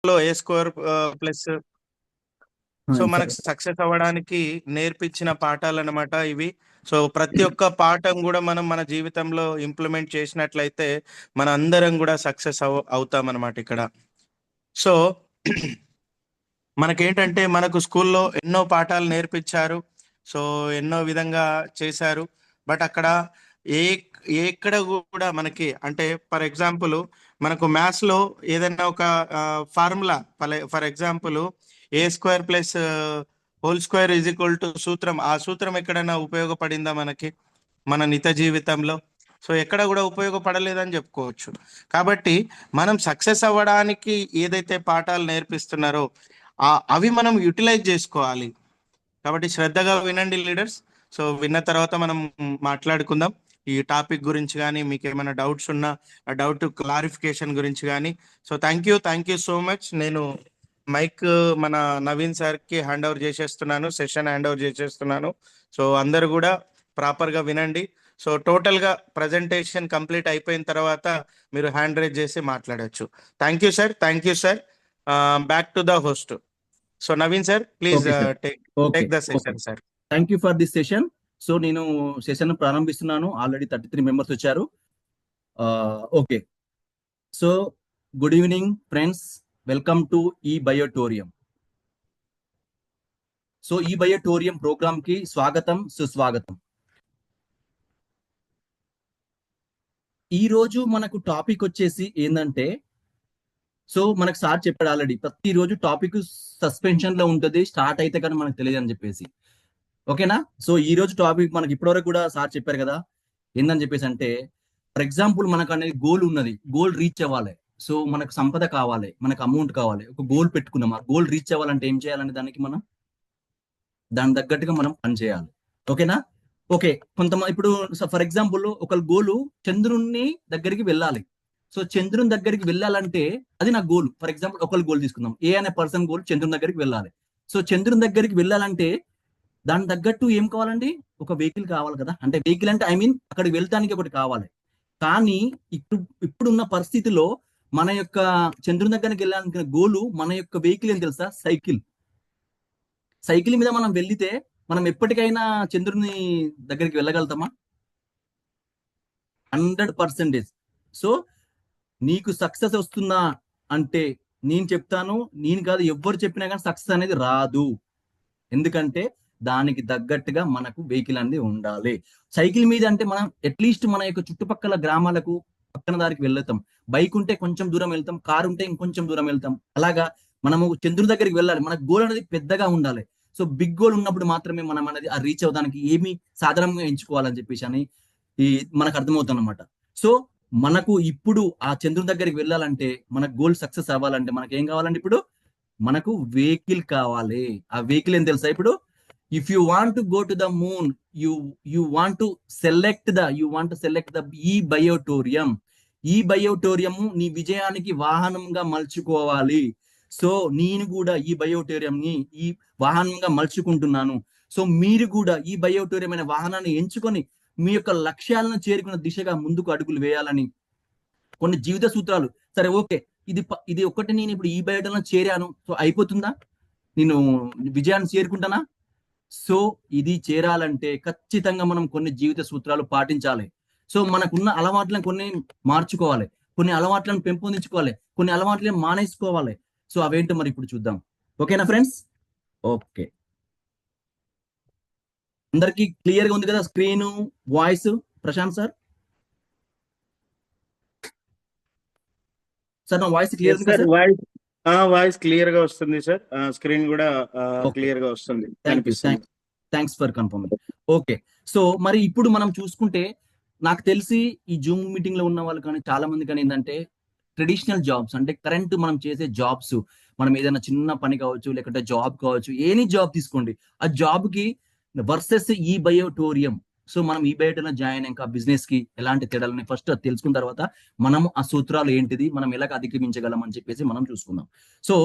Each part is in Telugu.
లో ఏ స్క్వేర్ ప్లస్ సో మనకు సక్సెస్ అవ్వడానికి నేర్పించిన పాఠాలు అన్నమాట ఇవి. సో ప్రతి ఒక్క పాఠం కూడా మనం మన జీవితంలో ఇంప్లిమెంట్ చేసినట్లయితే మన అందరం కూడా సక్సెస్ అవుతాం అన్నమాట ఇక్కడ. సో మనకేంటంటే మనకు స్కూల్లో ఎన్నో పాఠాలు నేర్పించారు. సో ఎన్నో విధంగా చేశారు. బట్ అక్కడ ఏ ఎక్కడ కూడా మనకి అంటే ఫర్ ఎగ్జాంపుల్ మనకు మ్యాథ్స్ లో ఏదైనా ఒక formula for example A square plus whole square is equal to సూత్రం. ఆ సూత్రం ఎక్కడైనా ఉపయోగపడిందా మనకి మన నిత జీవితంలో? సో ఎక్కడ కూడా ఉపయోగపడలేదని చెప్పుకోవచ్చు. కాబట్టి మనం సక్సెస్ అవ్వడానికి ఏదైతే పాఠాలు నేర్పిస్తున్నారో అవి మనం యూటిలైజ్ చేసుకోవాలి. కాబట్టి శ్రద్ధగా వినండి లీడర్స్. సో విన్న తర్వాత మనం మాట్లాడుకుందాం ఈ టాపిక్ గురించి కానీ మీకు ఏమైనా డౌట్స్ ఉన్నా ఆ డౌట్ క్లారిఫికేషన్ గురించి కానీ. So thank you so much. నేను మైక్ మన నవీన్ సార్కి హ్యాండ్ ఓవర్ చేసేస్తున్నాను, సెషన్ హ్యాండ్ ఓవర్ చేసేస్తున్నాను. సో అందరు కూడా ప్రాపర్గా వినండి. సో టోటల్గా ప్రజెంటేషన్ కంప్లీట్ అయిపోయిన తర్వాత మీరు హ్యాండ్ రైజ్ చేసి మాట్లాడచ్చు. Thank you sir. Back to the host. So Naveen sir please take the session sir. Thank you for this session. So నేను సెషన్ ప్రారంభిస్తున్నాను. ఆల్రెడీ 33 మెంబర్స్ వచ్చారు. Okay, so good evening friends, welcome to ఈ బయోటోరియం. సో ఈ బయోటోరియం ప్రోగ్రామ్ కి స్వాగతం, సుస్వాగతం. ఈ రోజు మనకు టాపిక్ వచ్చేసి ఏంటంటే, సో మనకు సార్ చెప్పాడు ఆల్రెడీ ప్రతిరోజు టాపిక్ సస్పెన్షన్ లో ఉంటుంది, స్టార్ట్ అయితే కానీ మనకు తెలియదు అని చెప్పేసి. ఓకేనా? సో ఈ రోజు టాపిక్ మనకి ఇప్పటివరకు కూడా సార్ చెప్పారు కదా ఏందని చెప్పేసి. అంటే ఫర్ ఎగ్జాంపుల్ మనకు అనేది గోల్ ఉన్నది, గోల్ రీచ్ అవ్వాలి. సో మనకు సంపద కావాలి, మనకు అమౌంట్ కావాలి, ఒక గోల్ పెట్టుకున్నాం. ఆ గోల్ రీచ్ అవ్వాలంటే ఏం చేయాలంటే దాని తగ్గట్టుగా మనం పని చేయాలి. ఓకేనా? ఓకే, కొంతమంది ఇప్పుడు ఫర్ ఎగ్జాంపుల్ ఒక గోలు చంద్రుని దగ్గరికి వెళ్ళాలి. సో చంద్రుని దగ్గరికి వెళ్ళాలంటే అది నా గోల్. ఫర్ ఎగ్జాంపుల్ ఒకళ్ళు గోల్ తీసుకుందాం, ఏ అనే పర్సన్ గోల్ చంద్రుని దగ్గరికి వెళ్ళాలి. సో చంద్రుని దగ్గరికి వెళ్ళాలంటే దాని తగ్గట్టు ఏం కావాలండి? ఒక వెహికల్ కావాలి కదా. అంటే వెహికల్ అంటే అక్కడికి వెళ్తానికి ఒకటి కావాలి. కానీ ఇప్పుడున్న పరిస్థితిలో మన యొక్క చంద్రుని దగ్గరికి వెళ్ళాలనుకున్న గోలు, మన యొక్క వెహికల్ ఏం తెలుసా? సైకిల్ మీద మనం వెళ్తే మనం ఎప్పటికైనా చంద్రుని దగ్గరికి వెళ్ళగలుగుతామా? 100%. సో నీకు సక్సెస్ వస్తుందా అంటే నేను చెప్తాను, నేను కాదు ఎవ్వరు చెప్పినా కానీ సక్సెస్ అనేది రాదు. ఎందుకంటే దానికి తగ్గట్టుగా మనకు వెహికల్ అనేది ఉండాలి. సైకిల్ మీద అంటే మనం అట్లీస్ట్ మన యొక్క చుట్టుపక్కల గ్రామాలకు పక్కన దారికి వెళ్తాం. బైక్ ఉంటే కొంచెం దూరం వెళ్తాం, కారు ఉంటే ఇంకొంచెం దూరం వెళ్తాం. అలాగా మనము చంద్రుని దగ్గరికి వెళ్ళాలి. మన గోల్ అనేది పెద్దగా ఉండాలి. సో బిగ్ గోల్ ఉన్నప్పుడు మాత్రమే మనం అనేది ఆ రీచ్ అవ్వడానికి ఏమి సాధారణంగా ఎంచుకోవాలని చెప్పేసి అని మనకు అర్థమవుతుంది అనమాట. సో మనకు ఇప్పుడు ఆ చంద్రుని దగ్గరికి వెళ్ళాలంటే, మన గోల్ సక్సెస్ అవ్వాలంటే మనకి ఏం కావాలంటే ఇప్పుడు మనకు వెహికల్ కావాలి. ఆ వెహికల్ ఏం తెలుసా? ఇప్పుడు if you want to go to the moon, you want to select the e-biotorium. E-biotorium నీ విజయానికి వాహనంగా మలుచుకోవాలి. సో నేను కూడా ఈ బయోటోరియం ని ఈ వాహనంగా మలుచుకుంటున్నాను. సో మీరు కూడా ఈ బయోటోరియం అనే వాహనాన్ని ఎంచుకొని మీ యొక్క లక్ష్యాలను చేరుకున్న దిశగా ముందుకు అడుగులు వేయాలని కొన్ని జీవిత సూత్రాలు. సరే ఓకే, ఇది ఒకటి నేను ఇప్పుడు ఈ బయోటోరియం చేరాను, సో అయిపోతుందా? నేను విజయాన్ని చేరుకుంటానా? సో ఇది చేరాలంటే ఖచ్చితంగా మనం కొన్ని జీవిత సూత్రాలు పాటించాలి. సో మనకున్న అలవాట్లను కొన్ని మార్చుకోవాలి, కొన్ని అలవాట్లను పెంపొందించుకోవాలి, కొన్ని అలవాట్లను మానేసుకోవాలి. సో అవేంటో మరి ఇప్పుడు చూద్దాం. ఓకేనా ఫ్రెండ్స్? ఓకే, అందరికి క్లియర్ గా ఉంది కదా స్క్రీన్, వాయిస్? ప్రశాంత్ సార్, నా వాయిస్ క్లియర్ ఉంది కదా? వాయిస్ క్లియర్ గా వస్తుంది సార్, స్క్రీన్ కూడా క్లియర్ గా వస్తుంది. Thanks for confirming. Okay, so మరి ఇప్పుడు మనం చూసుకుంటే నాకు తెలిసి ఈ జూమ్ మీటింగ్ లో ఉన్న వాళ్ళు కానీ చాలా మంది కానీ ఏంటంటే ట్రెడిషనల్ జాబ్స్ అంటే కరెంట్ మనం చేసే జాబ్స్, మనం ఏదైనా చిన్న పని కావచ్చు, లేకుంటే జాబ్ కావచ్చు, ఎనీ జాబ్ తీసుకోండి, ఆ జాబ్ కి వర్సెస్ ఈ బయోటోరియం. సో మనం ఈ బయోటోరియం జాయిన్ ఇంకా బిజినెస్ కి ఎలాంటి తేడాలని ఫస్ట్ తెలుసుకున్న తర్వాత మనం ఆ సూత్రాలు ఏంటిది, మనం ఎలాగ అధిగమించగలం అని చెప్పేసి మనం చూసుకుందాం. సో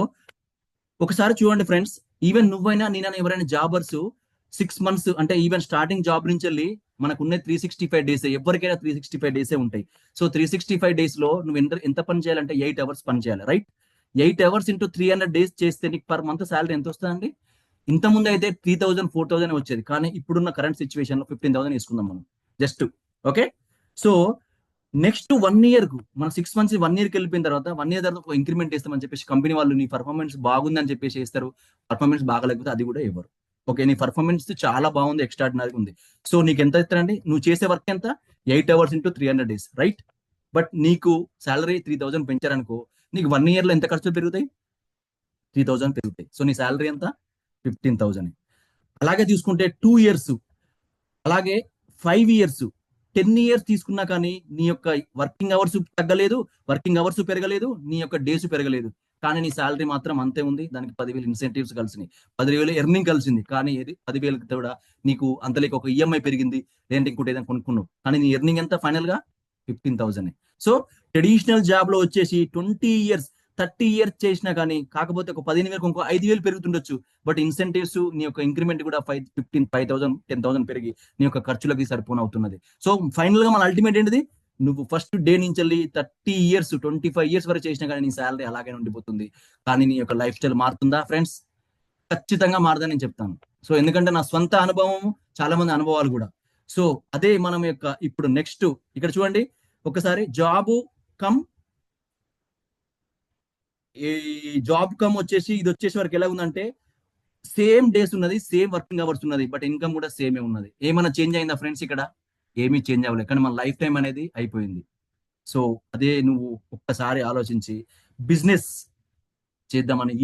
ఒకసారి చూడండి ఫ్రెండ్స్, ఈవెన్ నువ్వైనా నేనైనా ఎవరైనా జాబర్స్ 6 months అంటే ఈవెన్ స్టార్టింగ్ జాబ్ నుంచి వెళ్ళి మనకున్న 365 days, ఎవరికైనా 365 days ఉంటాయి. సో 365 days లో నువ్వు ఎంత పని చేయాలంటే 8 hours పని చేయాలి, రైట్? 8 hours ఇంటూ 300 days చేస్తే నీకు పర్ మంత్ శాలరీ ఎంత వస్తుందండి? ఇంత ముందు అయితే 3000 4000 వచ్చేది, కానీ ఇప్పుడున్న కరెంట్ సిచ్యువేషన్ లో 15,000 తీసుకుందాం మనం just. Okay, so next 1 year కు మన 6 months 1 year కి వెళ్ళిపోయిన తర్వాత 1 year తర్వాత ఒక ఇంక్రిమెంట్ ఇస్తామని చెప్పేసి కంపెనీ వాళ్ళు నీ పర్ఫార్మెన్స్ బాగుంది అని చెప్పేసి ఇస్తారు. పర్ఫార్మెన్స్ బాగలేకపోతే అది కూడా ఇవ్వరు. ఓకే, నీ పర్ఫార్మెన్స్ చాలా బాగుంది, ఎక్స్ట్రాడినరీ ఉంది, సో నీకు ఎంత ఇస్తారండి? నువ్వు చేసే వర్క్ ఎంత? 8 hours into 300 days, right? But నీకు శాలరీ 3000 పెంచారనుకో, నీకు 1 year లో ఎంత ఖర్చులు పెరుగుతాయి? 3000 పెరుగుతాయి. సో నీ శాలరీ ఎంత? 15,000. అలాగే తీసుకుంటే 2 years, అలాగే 5 years, 10 years తీసుకున్నా కానీ నీ యొక్క వర్కింగ్ అవర్స్ తగ్గలేదు, వర్కింగ్ అవర్స్ పెరగలేదు, నీ యొక్క డేస్ పెరగలేదు, కానీ నీ శాలరీ మాత్రం అంతే ఉంది. దానికి 10,000 ఇన్సెంటివ్స్ కలిసినాయి, 10,000 ఎర్నింగ్ కలిసింది, కానీ ఏది 10,000 కూడా నీకు అంతలేక ఒక ఈఎంఐ పెరిగింది, లేదంటే ఇంకోటి ఏదైనా కొనుక్కున్నావు, కానీ నీ ఎర్నింగ్ ఎంత ఫైనల్ గా? 15,000. సో ట్రెడిషనల్ జాబ్ లో వచ్చేసి 20 years 30 years చేసినా కానీ, కాకపోతే ఒక 15,000 ఇంకో 5,000 పెరుగుతుండొచ్చు, బట్ ఇన్సెంటివ్స్ నీ యొక్క ఇంక్రిమెంట్ కూడా 5,000 10,000 పెరిగి నీ యొక్క ఖర్చులకి సరిపోను అవుతున్నది. సో ఫైనల్ గా మన అల్టిమేట్ ఏంటిది? నువ్వు ఫస్ట్ డే నుంచి వెళ్ళి 30 years 25 years వరకు చేసినా కానీ నీ శాలరీ అలాగే ఉండిపోతుంది, కానీ నీ యొక్క లైఫ్ స్టైల్ మారుతుందా ఫ్రెండ్స్? ఖచ్చితంగా మారదని నేను చెప్తాను. సో ఎందుకంటే నా స్వంత అనుభవం, చాలా మంది అనుభవాలు కూడా. సో అదే మనం యొక్క ఇప్పుడు నెక్స్ట్ ఇక్కడ చూడండి ఒకసారి, జాబ్ కమ్ వచ్చేసి ఇది వచ్చేసి వరకు ఎలా ఉందంటే సేమ్ డేస్ ఉన్నది, సేమ్ వర్కింగ్ అవర్స్ ఉన్నది, బట్ ఇన్కమ్ కూడా సేమే ఉన్నది. ఏమైనా చేంజ్ అయిందా ఫ్రెండ్స్? ఇక్కడ ఏమీ చేంజ్ అవ్వలేదు, కానీ మన లైఫ్ టైం అనేది అయిపోయింది. సో అదే నువ్వు ఒక్కసారి ఆలోచించి బిజినెస్ చేద్దామని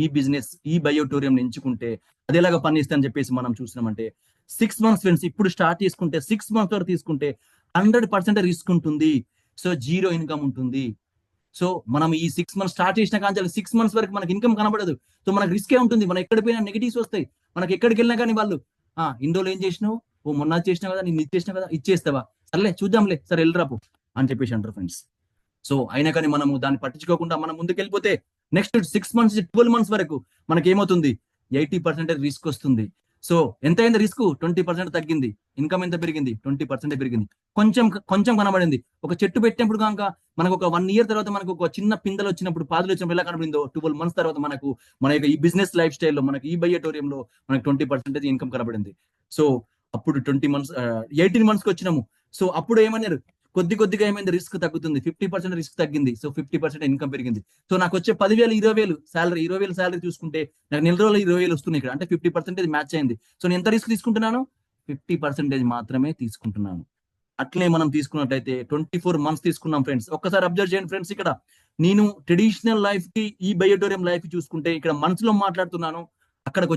ఈ బయోటోరియం ఎంచుకుంటే అది ఎలాగ పనిస్తుందని చెప్పేసి మనం చూసినామంటే 6 months ఫ్రెండ్స్, ఇప్పుడు స్టార్ట్ చేసుకుంటే 6 months వరకు తీసుకుంటే 100% రిస్క్ ఉంటుంది. సో 0 ఇన్కమ్ ఉంటుంది. సో మనం ఈ 6 months స్టార్ట్ చేసిన కానీ 6 months వరకు మనకి ఇన్కమ్ కనబడదు. సో మనకు రిస్కే ఉంటుంది, మనం ఎక్కడ పోయినా నెగిటివ్స్ వస్తాయి, మనకి ఎక్కడికి వెళ్ళినా కానీ వాళ్ళు ఇన్ని రోజులు ఏం చేసినావు, ఓ మొన్న చేసినావు కదా, నేను ఇచ్చేసినావు కదా, ఇచ్చేస్తావా, సర్లే చూద్దాంలే, సరే వెళ్ళరాపు అని చెప్పేసి అంటారు ఫ్రెండ్స్. సో అయినా కానీ మనము దాన్ని పట్టించుకోకుండా మనం ముందుకు వెళ్ళిపోతే నెక్స్ట్ 6 months 12 months వరకు మనకి ఏమవుతుంది? 80% రిస్క్ వస్తుంది. సో ఎంత అయింది రిస్క్? 20% తగ్గింది. ఇన్కమ్ ఎంత పెరిగింది? 20% పెరిగింది. కొంచెం కొంచెం కనబడింది. ఒక చెట్టు పెట్టినప్పుడు కనుక మనకు ఒక 1 year తర్వాత మనకు ఒక చిన్న పిందెలు వచ్చినప్పుడు, పాదులు వచ్చినప్పుడు ఎలా కనబడిందో, 12 months తర్వాత మనకు మన యొక్క ఈ బిజినెస్ లైఫ్ స్టైల్లో మనకి ఈ బయోటోరియంలో మనకు 20% ఇన్కమ్ కనబడింది. సో అప్పుడు 18 months కి వచ్చినాము. సో అప్పుడు ఏమన్నారు? కొద్దిగా ఏమైంది? రిస్క్ తగ్గుతుంది, 50% రిస్క్ తగ్గింది. సో 50% ఇన్కమ్ పెరిగింది. సో నాకు వచ్చే 10,000 20,000 శాలరీ, 20,000 శాలరీ చూసుకుంటే నాకు నెల రోజులు 20,000 వస్తున్నాయి ఇక్కడ, అంటే 50% మ్యాచ్ అయింది. సో నేను ఎంత రిస్క్ తీసుకుంటున్నాను? 50% మాత్రమే తీసుకుంటున్నాను. అట్లే మనం తీసుకున్నట్లయితే 24 months తీసుకున్నాం ఫ్రెండ్స్. ఒక్కసారి అబ్జర్వ్ చేయండి ఫ్రెండ్స్, ఇక్కడ నేను ట్రెడిషనల్ లైఫ్ కి ఈ బయోటోరియం లైఫ్ చూసుకుంటే ఇక్కడ మంత్స్ లో మాట్లాడుతున్నాను, ఇక్కడికి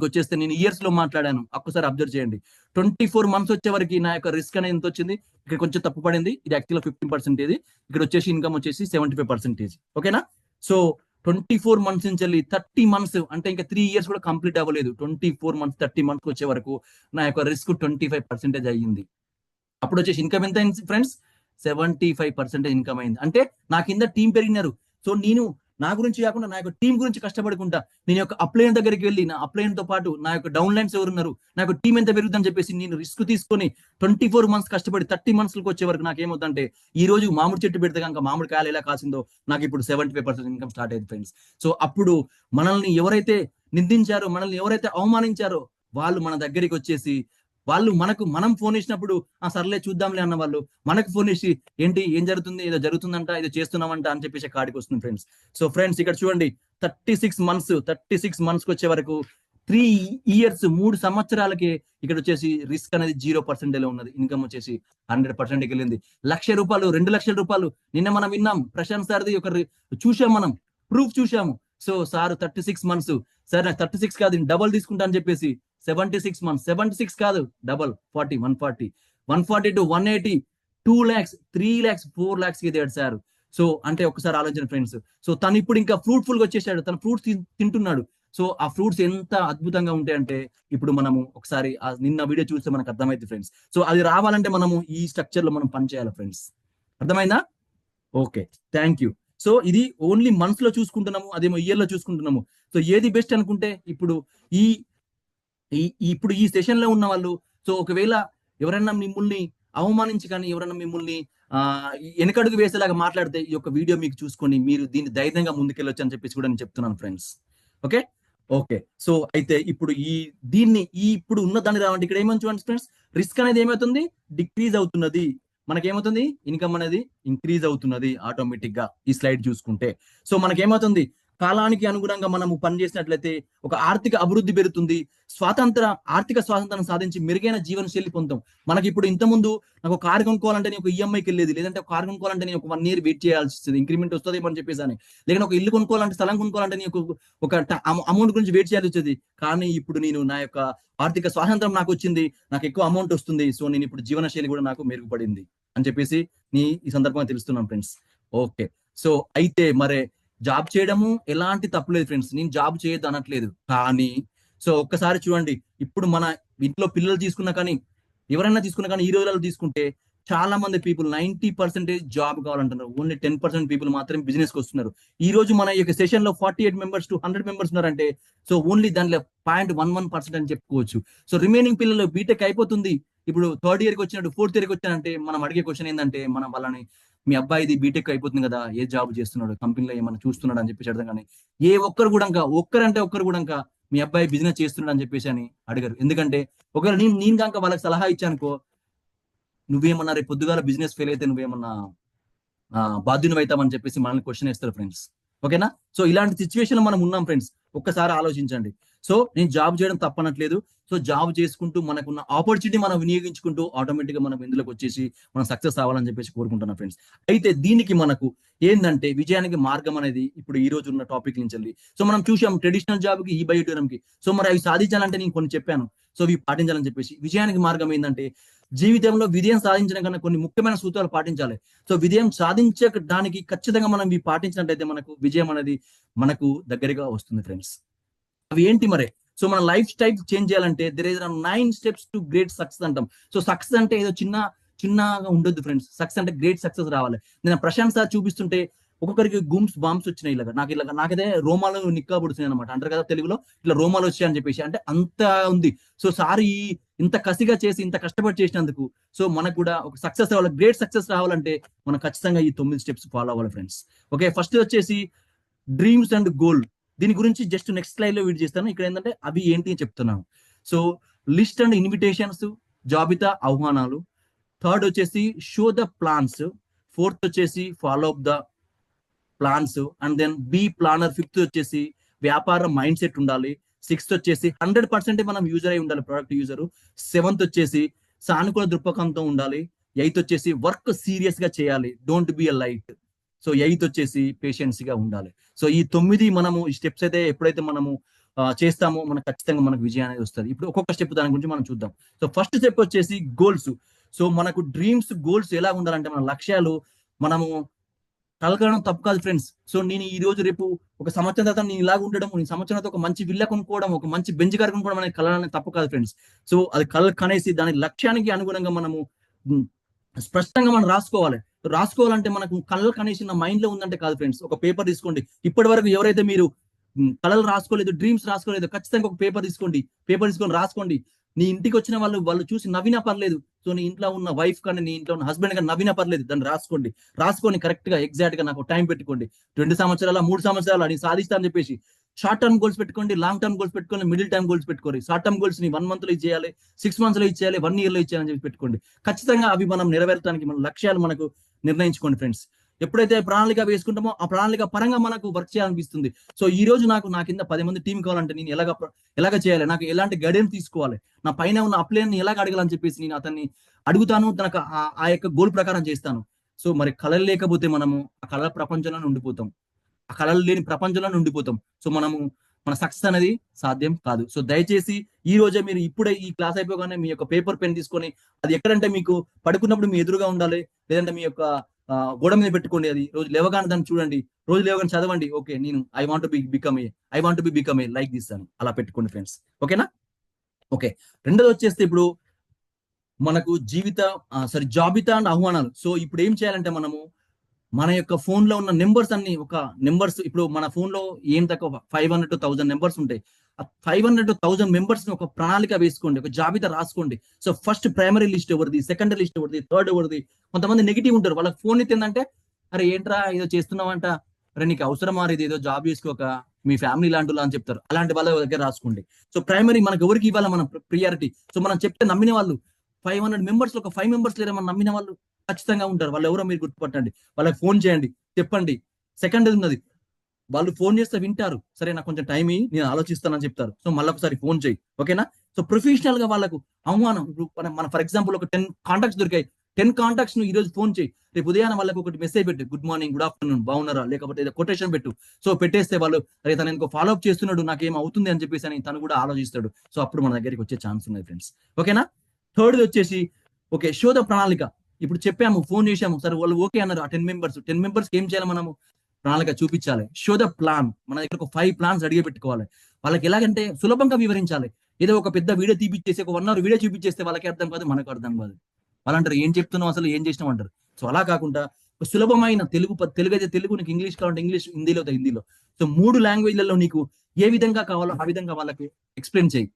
వచ్చేస్తే నేను ఇయర్స్ లో మాట్లాడాను. ఒక్కసారి అబ్జర్వ్ చేయండి. 24 months వచ్చే వరకు నా యొక్క రిస్క్ అనేది ఎంత వచ్చింది? ఇక్కడ కొంచెం తప్పు పడింది, ఇది యాక్చువల్ 15%, ఇక్కడ వచ్చేసి ఇన్కమ్ వచ్చేసి 75%. ఓకేనా? సో 24 months నుంచి వెళ్ళి 30 months, అంటే ఇంకా 3 years కూడా కంప్లీట్ అవ్వలేదు. 24 months 30 months వచ్చే వరకు నా యొక్క రిస్క్ 25% అయ్యింది. అప్పుడు వచ్చేసి ఇన్కమ్ ఎంత అయింది ఫ్రెండ్స్? 75% ఇన్కమ్ అయింది. అంటే నా కింద టీం పెరిగినారు. సో నేను నా గురించి కాకుండా నా యొక్క టీం గురించి కష్టపడుకుంటా, నేను యొక్క అప్లైన్ దగ్గరికి వెళ్ళి నా అప్లైన్ తో పాటు నా యొక్క డౌన్ లైన్స్ ఎవరున్నారు, నా యొక్క టీం ఎంత పెరుగుతుందని చెప్పేసి నేను రిస్క్ తీసుకొని 24 months కష్టపడి 30 months వచ్చే వరకు నాకు ఏమవుతుందంటే, ఈ రోజు మామిడి చెట్టు పెడితే కనుక మామిడి కాయలు ఎలా కాసిందో నాకు ఇప్పుడు 75% ఇన్కమ్ స్టార్ట్ అయింది ఫ్రెండ్స్. సో అప్పుడు మనల్ని ఎవరైతే నిందించారో, మనల్ని ఎవరైతే అవమానించారో వాళ్ళు మన దగ్గరికి వచ్చేసి మనం ఫోన్ చేసినప్పుడు సర్లే చూద్దాంలే అన్న వాళ్ళు మనకు ఫోన్ చేసి ఏంటి ఏం జరుగుతుంది, ఏదో జరుగుతుందంట, ఏదో చేస్తున్నామంట అని చెప్పేసి కాడికి వస్తుంది ఫ్రెండ్స్. సో ఫ్రెండ్స్ ఇక్కడ చూడండి 36 months వచ్చే వరకు 3 years 3 సంవత్సరాలకి ఇక్కడ వచ్చేసి రిస్క్ అనేది 0% లో ఉన్నది. ఇన్కమ్ వచ్చేసి 100% వెళ్ళింది. 1,00,000 రూపాయలు 2,00,000 రూపాయలు నిన్న మనం విన్నాం, ప్రశాంత్ సార్ది ఒక చూసాం, మనం ప్రూఫ్ చూసాము. సో సార్ 36 months, సార్ నాకు 36 కాదు డబల్ తీసుకుంటా అని చెప్పేసి 76 months, 76 కాదు double 40 140 to 180 2 lakhs 3 lakhs 4 lakhs కి ఎదిగాడు సార్. సో అంటే ఒకసారి ఆలోచన ఫ్రెండ్స్. సో తను ఇప్పుడు ఇంకా ఫ్రూట్ఫుల్ గా వచ్చేసాడు, తను ఫ్రూట్స్ తింటున్నాడు. సో ఆ ఫ్రూట్స్ ఎంత అద్భుతంగా ఉంటాయంటే ఇప్పుడు మనము ఒకసారి నిన్న వీడియో చూస్తే మనకు అర్థమైంది ఫ్రెండ్స్. సో అది రావాలంటే మనము ఈ స్ట్రక్చర్ లో మనం పని చేయాలి ఫ్రెండ్స్. అర్థమైందా? Okay, thank you. సో ఇది ఓన్లీ మంత్స్ లో చూసుకుంటున్నాము, అదేమో ఇయర్ లో చూసుకుంటున్నాము. సో ఏది బెస్ట్ అనుకుంటే ఇప్పుడు ఈ సెషన్ లో ఉన్న వాళ్ళు, సో ఒకవేళ ఎవరైనా మిమ్మల్ని అవమానించి కానీ, ఎవరైనా మిమ్మల్ని వెనకడుగు వేసేలాగా మాట్లాడితే ఈ యొక్క వీడియో మీకు చూసుకొని మీరు దీన్ని ధైర్యంగా ముందుకెళ్ళొచ్చు అని చెప్పేసి కూడా నేను చెప్తున్నాను ఫ్రెండ్స్. Okay okay. సో అయితే ఇప్పుడు ఇప్పుడు ఉన్న దాన్ని రావండి ఇక్కడ ఏమని చూడండి ఫ్రెండ్స్, రిస్క్ అనేది ఏమవుతుంది, డిక్రీజ్ అవుతున్నది. మనకేమవుతుంది, ఇన్కమ్ అనేది ఇంక్రీజ్ అవుతున్నది ఆటోమేటిక్ గా ఈ స్లైడ్ చూసుకుంటే. సో మనకేమవుతుంది, కాలానికి అనుగుణంగా మనము పనిచేసినట్లయితే ఒక ఆర్థిక అభివృద్ధి పెరుగుతుంది, ఆర్థిక స్వాతంత్రం సాధించి మెరుగైన జీవన శైలి పొందుతాం. మనకి ఇప్పుడు ఇంతకుముందు నాకు కారు కొనుక్కోవాలంటే నేను ఒక ఈఎంఐకి వెళ్ళేది, లేదంటే ఒక కారు కొనుక్కోవాలంటే నేను ఒక 1 year వెయిట్ చేయాల్సి వస్తుంది, ఇంక్రిమెంట్ వస్తుంది అని చెప్పేసి అని. లేదంటే ఒక ఇల్లు కొనుక్కోవాలంటే, స్థలం కొనుక్కోవాలంటే నేను ఒక అమౌంట్ గురించి వెయిట్ చేయాల్సి వచ్చేది. కానీ ఇప్పుడు నేను నా యొక్క ఆర్థిక స్వాతంత్రం నాకు వచ్చింది, నాకు ఎక్కువ అమౌంట్ వస్తుంది. సో నేను ఇప్పుడు జీవన శైలి కూడా నాకు మెరుగుపడింది అని చెప్పేసి ఈ సందర్భంగా తెలుస్తున్నాం ఫ్రెండ్స్. ఓకే. సో అయితే మరే జాబ్ చేయడము ఎలాంటి తప్పులేదు ఫ్రెండ్స్, నేను జాబ్ చేయొద్దు అనట్లేదు. కానీ సో ఒక్కసారి చూడండి, ఇప్పుడు మన ఇంట్లో పిల్లలు తీసుకున్నా కానీ, ఎవరైనా తీసుకున్నా కానీ, ఈ రోజులలో తీసుకుంటే చాలా మంది పీపుల్ 90% జాబ్ కావాలంటున్నారు, ఓన్లీ 10% పీపుల్ మాత్రం బిజినెస్ కి వస్తున్నారు. ఈ రోజు మన యొక్క సెషన్ లో 48 members to 100 members ఉన్నారంటే సో ఓన్లీ దాంట్లో 0.11% అని చెప్పుకోవచ్చు. సో రిమైనింగ్ పిల్లలు బీటెక్ అయిపోతుంది, ఇప్పుడు 3rd year కి వచ్చినట్టు 4th year కి వచ్చానంటే మనం అడిగే క్వశ్చన్ ఏంటంటే, మనం వాళ్ళని మీ అబ్బాయిది బీటెక్ అయిపోతుంది కదా, ఏ జాబ్ చేస్తున్నాడు, కంపెనీలో ఏమైనా చూస్తున్నాడు అని చెప్పేసి అడగం. కానీ ఏ ఒక్కరు కూడా ఒక్కరు కూడా మీ అబ్బాయి బిజినెస్ చేస్తున్నాడు అని చెప్పేసి అని అడిగారు. ఎందుకంటే ఒకవేళ నేను కనుక వాళ్ళకి సలహా ఇచ్చానుకో, నువ్వేమన్నా రేపు పొద్దుగాల బిజినెస్ ఫెయిల్ అయితే నువ్వేమన్నా బాధ్యుని అవుతామని చెప్పేసి మనల్ని క్వశ్చన్ వేస్తారు ఫ్రెండ్స్. ఓకేనా? సో ఇలాంటి సిచ్యువేషన్ మనం ఉన్నాం ఫ్రెండ్స్, ఒక్కసారి ఆలోచించండి. సో నేను జాబ్ చేయడం తప్పనట్లేదు. సో జాబ్ చేసుకుంటూ మనకున్న ఆపర్చునిటీ మనం వినియోగించుకుంటూ ఆటోమేటిక్ గా మనం ఇందులోకి వచ్చేసి మనం సక్సెస్ అవ్వాలని చెప్పేసి కోరుకుంటున్నాం ఫ్రెండ్స్. అయితే దీనికి మనకు ఏంటంటే విజయానికి మార్గం అనేది ఇప్పుడు ఈ రోజు ఉన్న టాపిక్ నుంచి వెళ్ళి, సో మనం చూసాం ట్రెడిషనల్ జాబ్ కి, ఈ బయోటూరం కి. సో మరి అవి సాధించాలంటే నేను కొన్ని చెప్పాను, సో ఇవి పాటించాలని చెప్పేసి. విజయానికి మార్గం ఏంటంటే, జీవితంలో విజయం సాధించడం కన్నా కొన్ని ముఖ్యమైన సూత్రాలు పాటించాలి. సో విజయం సాధించడానికి ఖచ్చితంగా మనం ఇవి పాటించినట్లయితే మనకు విజయం అనేది మనకు దగ్గరగా వస్తుంది ఫ్రెండ్స్. అవి ఏంటి మరి? సో మన లైఫ్ స్టైల్ చేంజ్ చేయాలంటే there is 9 steps to great success అంటాం. సో సక్సెస్ అంటే ఏదో చిన్నగా ఉండొద్దు ఫ్రెండ్స్, సక్సెస్ అంటే గ్రేట్ సక్సెస్ రావాలి. నేను ప్రశాంత్ సార్ చూపిస్తుంటే ఒక్కొక్కరికి బాంబ్స్ వచ్చినాయి, నాకైతే రోమాలు నిక్కబడుతున్నాయి అనమాట, అంటారు కదా తెలుగులో, ఇట్లా రోమాలు వచ్చాయి అని చెప్పేసి, అంటే అంత ఉంది. సో సార్ ఇంత కసిగా చేసి ఇంత కష్టపడి చేసినందుకు సో మనకు కూడా ఒక సక్సెస్ రావాలి, గ్రేట్ సక్సెస్ రావాలంటే మనం ఖచ్చితంగా ఈ 9 steps ఫాలో అవ్వాలి ఫ్రెండ్స్. ఓకే, ఫస్ట్ వచ్చేసి డ్రీమ్స్ అండ్ గోల్. దీని గురించి జస్ట్ నెక్స్ట్ స్లైడ్ లో వీడియో చేస్తాను. ఇక్కడ ఏంటంటే అవి ఏంటి అని చెప్తున్నాను. సో లిస్ట్ అండ్ ఇన్విటేషన్స్, జాబితా ఆహ్వానాలు. 3rd వచ్చేసి షో ద ప్లాన్స్. 4th వచ్చేసి follow up the plans and then be planner. 5th వచ్చేసి వ్యాపార మైండ్ సెట్ ఉండాలి. 6th వచ్చేసి 100% మనం యూజర్ అయి ఉండాలి, ప్రొడక్ట్ యూజర్. 7th వచ్చేసి సానుకూల దృక్పథంతో ఉండాలి. 8th వచ్చేసి వర్క్ సీరియస్ గా చేయాలి, don't be a light. So 8th వచ్చేసి పేషెన్స్ గా ఉండాలి. సో ఈ 9 మనము ఈ స్టెప్స్ అయితే ఎప్పుడైతే మనము చేస్తామో మనకు ఖచ్చితంగా మనకు విజయం అనేది వస్తుంది. ఇప్పుడు ఒక్కొక్క స్టెప్ దాని గురించి మనం చూద్దాం. సో ఫస్ట్ స్టెప్ వచ్చేసి గోల్స్. సో మనకు డ్రీమ్స్, గోల్స్ ఎలా ఉండాలంటే, మన లక్ష్యాలు మనము కలగడం తప్పు కాదు ఫ్రెండ్స్. సో నేను ఈ రోజు రేపు ఒక సంవత్సరం తర్వాత నేను ఇలాగ ఉండడం, నేను సంవత్సరం తర్వాత ఒక మంచి విల్ల కొనుక్కోవడం, ఒక మంచి బెంచ్ కార్ కొనుక్కోవడం అనేది కలగడం తప్పు కాదు ఫ్రెండ్స్. సో అది కనేసి దాని లక్ష్యానికి అనుగుణంగా మనము స్పష్టంగా మనం రాసుకోవాలంటే మనకు కళలు కనేసి నా మైండ్ లో ఉందంటే కాదు ఫ్రెండ్స్. ఒక పేపర్ తీసుకోండి. ఇప్పటి వరకు ఎవరైతే మీరు కళలు రాసుకోలేదు, డ్రీమ్స్ రాసుకోలేదు, ఖచ్చితంగా ఒక పేపర్ తీసుకొని రాసుకోండి. నీ ఇంటికి వచ్చిన వాళ్ళు చూసి నవ్వినా పర్లేదు. సో నీ ఇంట్లో ఉన్న వైఫ్ కానీ, నీ ఇంట్లో ఉన్న హస్బెండ్ కానీ నవ్వినా పర్లేదు, దాన్ని రాసుకొని కరెక్ట్ గా ఎగ్జాక్ట్ గా నాకు టైం పెట్టుకోండి. 2 సంవత్సరాల 3 సంవత్సరాలు నేను సాధిస్తా అని చెప్పేసి షార్ట్ టర్మ్ గోల్స్ పెట్టుకోండి, లాంగ్ టర్మ్ గోల్స్ పెట్టుకోండి, మిడిల్ టర్మ్ గోల్స్ పెట్టుకోండి. షార్ట్ టర్మ్ గోల్స్ ని 1 month లో ఇచ్చేయాలి, 6 months లో ఇచ్చేయాలి, 1 year లో ఇచ్చేయాలని చెప్పి పెట్టుకోండి. ఖచ్చితంగా అవి మనం నెరవేర్చడానికి మన లక్ష్యాలు మనకు నిర్ణయించుకోండి ఫ్రెండ్స్. ఎప్పుడైతే ప్రణాళిక వేసుకుంటామో ఆ ప్రణాళిక పరంగా మనకు వర్క్ చేయాలనిపిస్తుంది. సో ఈ రోజు నా కింద 10 మంది టీం కావాలంటే నేను ఎలాగ చేయాలి, నాకు ఎలాంటి గైడెన్స్ తీసుకోవాలి, నా పైన ఉన్న అప్లైన్ ఎలాగ అడగాలని చెప్పేసి నేను అతన్ని అడుగుతాను, తనకు ఆ యొక్క గోల్ ప్రకారం చేస్తాను. సో మరి కళలు లేకపోతే మనము ఆ కళల ప్రపంచంలో ఉండిపోతాం, ఆ కళలు లేని ప్రపంచంలో ఉండిపోతాం. సో మన సక్సెస్ అనేది సాధ్యం కాదు. సో దయచేసి ఈ రోజే మీరు ఇప్పుడే ఈ క్లాస్ అయిపోగానే మీ యొక్క పేపర్ పెన్ తీసుకొని, అది ఎక్కడంటే మీకు పడుకున్నప్పుడు మీ ఎదురుగా ఉండాలి, లేదంటే మీ యొక్క గోడ మీద పెట్టుకోండి. అది రోజు లేవగానే దాన్ని చూడండి, రోజు లేవగానే చదవండి. ఓకే, నేను I want be become a like this అని అలా పెట్టుకోండి ఫ్రెండ్స్. ఓకేనా? ఓకే, రెండోది వచ్చేస్తే ఇప్పుడు మనకు జాబితా అండ్ ఆహ్వానాలు. సో ఇప్పుడు ఏం చేయాలంటే మనము మన యొక్క ఫోన్ లో ఉన్న నెంబర్స్ అన్ని ఇప్పుడు మన ఫోన్ లో ఏం తక్కువ 500 to 1000 నెంబర్స్ ఉంటాయి. 500 మెంబర్స్ ని ఒక ప్రణాళిక వేసుకోండి, ఒక జాబితా రాసుకోండి. సో ఫస్ట్ ప్రైమరీ లిస్ట్ ఎవరిది, సెకండరీ లిస్ట్ ఎవరిది, థర్డ్ ఎవరిది. కొంతమంది నెగిటివ్ ఉంటారు, వాళ్ళకి ఫోన్ ఎత్తిందంటే అరే ఏంట్రా ఏదో చేస్తున్నావంట, అరే నీకు అవసరమా ఇది, ఏదో జాబ్ చేసుకోక మీ ఫ్యామిలీ లాంటి అని చెప్తారు. అలాంటి వాళ్ళ దగ్గర రాసుకోండి. సో ప్రైమరీ మనకు ఎవరికి ఇవ్వాలి మనం ప్రియారిటీ. సో మనం చెప్తే నమ్మిన వాళ్ళు 500 మెంబర్స్ లో ఒక 5 మెంబర్స్ లేరా మనం నమ్మిన వాళ్ళు ఖచ్చితంగా ఉంటారు. వాళ్ళు ఎవరో మీరు గుర్తుపట్టండి, వాళ్ళకి ఫోన్ చేయండి, చెప్పండి. సెకండ్ ఉన్నది, వాళ్ళు ఫోన్ చేస్తే వింటారు, సరే నాకు కొంచెం టైం ఇయ్యి నేను ఆలోచిస్తానని చెప్తారు. సో మళ్ళీ ఒకసారి ఫోన్ చేయి, ఓకేనా. సో ప్రొఫెషనల్ గా వాళ్ళకు ఆహ్వానం. ఇప్పుడు మన ఫర్ ఎగ్జాంపుల్ ఒక 10 కాంటాక్ట్స్ దొరికాయి, 10 కాంటాక్ట్స్ ను ఈ రోజు ఫోన్ చేయి, రేపు ఉదయాన్నే వాళ్ళకి ఒకటి మెసేజ్ పెట్టు, గుడ్ మార్నింగ్, గుడ్ ఆఫ్టర్నూన్, బాగున్నారా, లేకపోతే ఏదో కొటేషన్ పెట్టు. సో పెట్టేస్తే వాళ్ళు అరే తను ఇంకో ఫాలో అప్ చేస్తున్నాడు, నాకేం అవుతుంది అని చెప్పేసి అని తను కూడా ఆలోచిస్తాడు. సో అప్పుడు మన దగ్గరికి వచ్చే ఛాన్స్ ఉన్నాయి ఫ్రెండ్స్, ఓకేనా. థర్డ్ వచ్చేసి ఓకే శోధ ప్రణాళిక. ఇప్పుడు చెప్పాము, ఫోన్ చేసాము, సరే వాళ్ళు ఓకే అన్నారు. ఆ 10 మెంబర్స్ ఏం చేయాలి మనము, ప్రణాళిక చూపించాలి. Show the plan. మన దగ్గర ఒక 5 ప్లాన్స్ అడిగి పెట్టుకోవాలి. వాళ్ళకి ఎలాగంటే సులభంగా వివరించాలి. ఏదో ఒక పెద్ద వీడియో తీపిచ్చేసి ఒక 1 అవర్ వీడియో చూపించేస్తే వాళ్ళకి అర్థం కాదు, మనకు అర్థం కాదు. వాళ్ళంటారు ఏం చెప్తున్నావు అసలు, ఏం చేసినావు అంటారు. సో అలా కాకుండా ఒక సులభమైన తెలుగు అయితే తెలుగు, నీకు ఇంగ్లీష్ కావాలంటే ఇంగ్లీష్, హిందీలో అయితే హిందీలో. సో 3 లాంగ్వేజ్లలో నీకు ఏ విధంగా కావాలో ఆ విధంగా వాళ్ళకి ఎక్స్ప్లెయిన్ చేయి,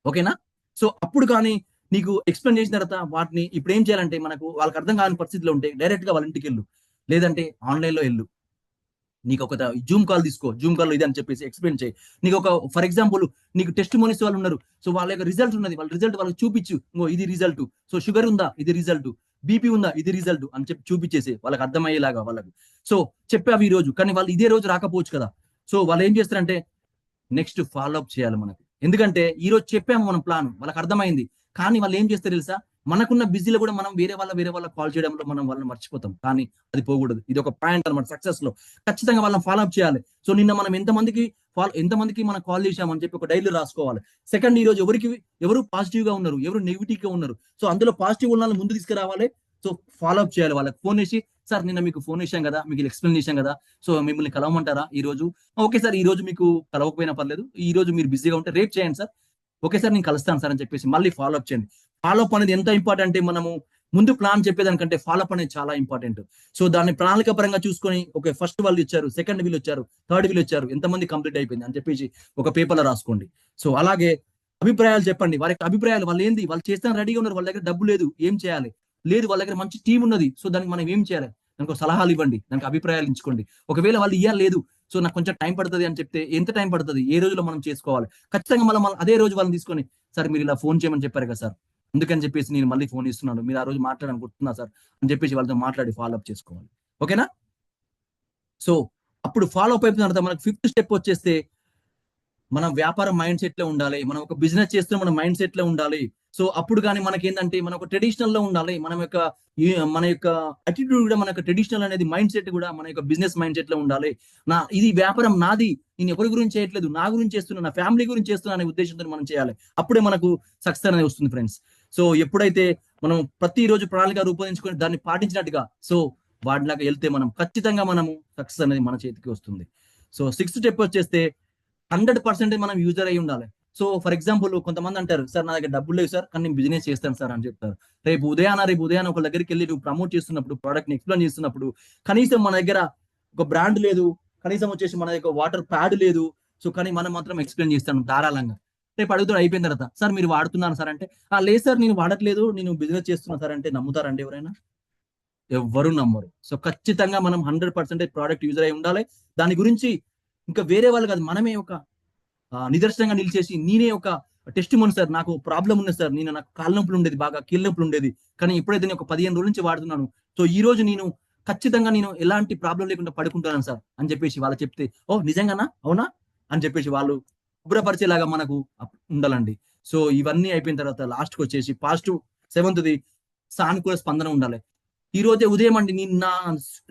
ఓకేనా. సో అప్పుడు కానీ నీకు ఎక్స్ప్లెయిన్ చేసిన తర్వాత వాటిని ఇప్పుడు ఏం చేయాలంటే, మనకు వాళ్ళకి అర్థం కాని పరిస్థితిలో ఉంటే డైరెక్ట్ గా వాళ్ళ ఇంటికి వెళ్ళు, లేదంటే ఆన్లైన్ లో వెళ్ళు. నీకు ఒక జూమ్ కాల్ తీసుకో, జూమ్ కాల్ ఇది అని చెప్పేసి ఎక్స్ప్లెయిన్ చేయి. నీకు ఒక ఫర్ ఎగ్జాంపుల్ నీకు టెస్ట్ మోనిస్ వాళ్ళు ఉన్నారు, సో వాళ్ళ యొక్క రిజల్ట్ ఉన్నది, వాళ్ళ రిజల్ట్ వాళ్ళకి చూపించు, ఇంకో ఇది రిజల్ట్. సో షుగర్ ఉందా, ఇది రిజల్ట్. బీపీ ఉందా, ఇది రిజల్ట్ అని చెప్పి చూపించేసి వాళ్ళకి అర్థమయ్యేలాగా వాళ్ళకి. సో చెప్పావు ఈ రోజు, కానీ వాళ్ళు ఇదే రోజు రాకపోవచ్చు కదా. సో వాళ్ళు ఏం చేస్తారంటే నెక్స్ట్ ఫాలో అప్ చేయాలి మనకు. ఎందుకంటే ఈ రోజు చెప్పాము మనం ప్లాన్, వాళ్ళకి అర్థమైంది, కానీ వాళ్ళు ఏం చేస్తారు తెలుసా, మనకున్న బిజీలో కూడా మనం వేరే వాళ్ళ కాల్ చేయడంలో మనం వాళ్ళని మర్చిపోతాం. కానీ అది పోకూడదు. ఇది ఒక పాయింట్ అనమాట సక్సెస్ లో. ఖచ్చితంగా వాళ్ళని ఫాలో అప్ చేయాలి. సో నిన్న మనం ఎంతమందికి మనం కాల్ చేశామని చెప్పి ఒక డైలీ రాసుకోవాలి. సెకండ్, ఈ రోజు ఎవరు పాజిటివ్ గా ఉన్నారు, ఎవరు నెగిటివ్ గా ఉన్నారు. సో అందులో పాజిటివ్ ఉన్న వాళ్ళని ముందు తీసుకురావాలి. సో ఫాలో అప్ చేయాలి. వాళ్ళకి ఫోన్ చేసి, సార్ నిన్న మీకు ఫోన్ చేశాం కదా, మీకు ఎక్స్ప్లెయిన్ చేశాం కదా, సో మిమ్మల్ని కలవమంటారా ఈ రోజు. ఓకే సార్, ఈ రోజు మీకు కలవకపోయినా పర్లేదు, ఈ రోజు మీరు బిజీగా ఉంటే రేపు చేయండి సార్. ఓకే సార్ నేను కలుస్తాను సార్ అని చెప్పేసి మళ్ళీ ఫాలో అప్ చేయండి. ఫాలో అప్ అనేది ఎంత ఇంపార్టెంట్ అంటే, మనము ముందు ప్లాన్ చెప్పేదానికంటే ఫాలో అప్ అనేది చాలా ఇంపార్టెంట్. సో దాన్ని ప్రణాళిక పరంగా చూసుకొని, ఓకే ఫస్ట్ వాళ్ళు ఇచ్చారు, సెకండ్ వీళ్ళు వచ్చారు, థర్డ్ వీళ్ళు వచ్చారు, ఎంతమంది కంప్లీట్ అయిపోయింది అని చెప్పేసి ఒక పేపర్ లో రాసుకోండి. సో అలాగే అభిప్రాయాలు చెప్పండి. వారి యొక్క అభిప్రాయాలు, వాళ్ళు ఏంది, వాళ్ళు చేస్తాను రెడీగా ఉన్నారు, వాళ్ళ దగ్గర డబ్బు లేదు, ఏం చేయాలి, లేదు వాళ్ళ దగ్గర మంచి టీం ఉన్నది, సో దానికి మనం ఏం చేయాలి, దానికి సలహాలు ఇవ్వండి, దానికి అభిప్రాయాలు ఇచ్చుకోండి. ఒకవేళ వాళ్ళు ఇయ్యాలి, సో నాకు కొంచెం టైం పడుతుంది అని చెప్తే ఎంత టైం పడుతుంది, ఏ రోజులో మనం చేసుకోవాలి, ఖచ్చితంగా మనం అదే రోజు వాళ్ళని తీసుకొని, సార్ మీరు ఇలా ఫోన్ చేయమని చెప్పారు కదా సార్, అందుకని చెప్పేసి నేను మళ్ళీ ఫోన్ ఇస్తున్నాను, మీరు ఆ రోజు మాట్లాడాలనుకుంటున్నా సార్ అని చెప్పేసి వాళ్ళతో మాట్లాడి ఫాలో అప్ చేసుకోవాలి, ఓకేనా. సో అప్పుడు ఫాలో అప్ అయిపోయిన తర్వాత మనకు 5th స్టెప్ వచ్చేస్తే, మనం వ్యాపారం మైండ్ సెట్ లో ఉండాలి, మనం ఒక బిజినెస్ చేస్తే మన మైండ్ సెట్ లో ఉండాలి. సో అప్పుడు కానీ మనకి ఏంటంటే, మన ఒక ట్రెడిషనల్ లో ఉండాలి, మన యొక్క అటిట్యూడ్ కూడా, మన యొక్క ట్రెడిషనల్ అనేది మైండ్ సెట్ కూడా మన యొక్క బిజినెస్ మైండ్ సెట్ లో ఉండాలి. ఇది వ్యాపారం నాది, నేను ఎవరి గురించి చేయట్లేదు, నా గురించి చేస్తున్నా, నా ఫ్యామిలీ గురించి చేస్తున్నా అనే ఉద్దేశంతో మనం చేయాలి. అప్పుడే మనకు సక్సెస్ అనేది వస్తుంది ఫ్రెండ్స్. సో ఎప్పుడైతే మనం ప్రతిరోజు ప్రణాళిక రూపొందించుకొని దాన్ని పాటించినట్టుగా, సో వాటిలాగా వెళ్తే మనం ఖచ్చితంగా మనము సక్సెస్ అనేది మన చేతికి వస్తుంది. సో 6th స్టెప్ వచ్చేస్తే 100% మనం యూజర్ అయి ఉండాలి. సో ఫర్ ఎగ్జాంపుల్ కొంతమంది అంటారు, సార్ నా దగ్గర డబ్బులు లేవు సార్, కానీ నేను బిజినెస్ చేస్తాను సార్ అని చెప్తారు. రేపు ఉదయాన ఒక దగ్గరికి వెళ్ళి నువ్వు ప్రమోట్ చేస్తున్నప్పుడు, ప్రోడక్ట్ ని ఎక్స్ప్లెయిన్ చేస్తున్నప్పుడు, కనీసం మన దగ్గర ఒక బ్రాండ్ లేదు, కనీసం వచ్చేసి మన దగ్గర వాటర్ ప్యాడ్ లేదు, సో కానీ మనం మాత్రం ఎక్స్ప్లెయిన్ చేస్తాను ధారాళంగా. రేపు అడుగుతాడు అయిపోయిన తర్వాత, సార్ మీరు వాడుతున్నాను సార్ అంటే, లేదు సార్ నేను వాడట్లేదు, నేను బిజినెస్ చేస్తున్నా సార్ అంటే, నమ్ముతారండి ఎవరైనా? ఎవ్వరు నమ్మరు. సో ఖచ్చితంగా మనం 100% ప్రోడక్ట్ యూజర్ అయి ఉండాలి. దాని గురించి ఇంకా వేరే వాళ్ళు కాదు, మనమే ఒక నిదర్శనంగా నిలిచేసి, నేనే ఒక టెస్ట్ మోని సార్, నాకు ప్రాబ్లం ఉంది సార్, నాకు కాళ్ళ నొప్పులు ఉండేది, బాగా కీళ్ళ నొప్పులు ఉండేది, కానీ ఇప్పుడైతే నేను ఒక 15 రోజుల నుంచి వాడుతున్నాను, సో ఈ రోజు నేను ఖచ్చితంగా ఎలాంటి ప్రాబ్లం లేకుండా పడుకుంటాను సార్ అని చెప్పేసి వాళ్ళు చెప్తే, ఓ నిజంగానా, అవునా అని చెప్పేసి వాళ్ళు శుభ్రపరిచేలాగా మనకు ఉండాలండి. సో ఇవన్నీ అయిపోయిన తర్వాత లాస్ట్కి వచ్చేసి పాజిటివ్ 7th సానుకూల స్పందన ఉండాలి. ఈ రోజే ఉదయం అండి, నేను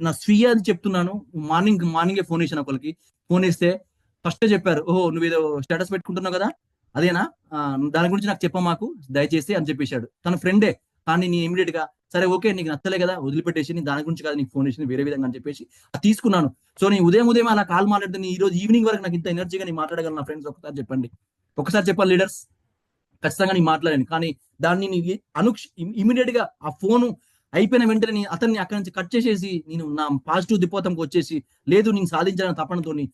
నా స్వీయ అని చెప్తున్నాను, మార్నింగే ఫోన్ చేశాను ఒకరికి. ఫోన్ చేస్తే ఫస్ట్ చెప్పారు, ఓహో నువ్వేదో స్టేటస్ పెట్టుకుంటున్నావు కదా, అదేనా, దాని గురించి నాకు చెప్పమాకు దయచేసి అని చెప్పేశాడు. తన ఫ్రెండే, కానీ నేను ఇమీడియట్ గా సరే ఓకే నీకు నచ్చలే కదా వదిలిపెట్టేసి, దాని గురించి కాదు నీకు ఫోన్ చేసింది, వేరే విధంగా అని చెప్పేసి తీసుకున్నాను. సో నేను ఉదయం అలా కాల్ మాట్లాడితే, ఈ రోజు ఈవినింగ్ వరకు నాకు ఇంత ఎనర్జీగా నేను మాట్లాడగలను నా ఫ్రెండ్స్, ఒకసారి చెప్పాలి లీడర్స్, ఖచ్చితంగా నేను మాట్లాడాను. కానీ దాన్ని ఇమీడియట్ గా ఆ ఫోను అయిపోయిన వెంటనే అతన్ని అక్కడి నుంచి కట్ చేసేసి నేను నా పాజిటివ్ దిపోతంకి వచ్చేసి లేదు నేను సాధించాలని తపనతోని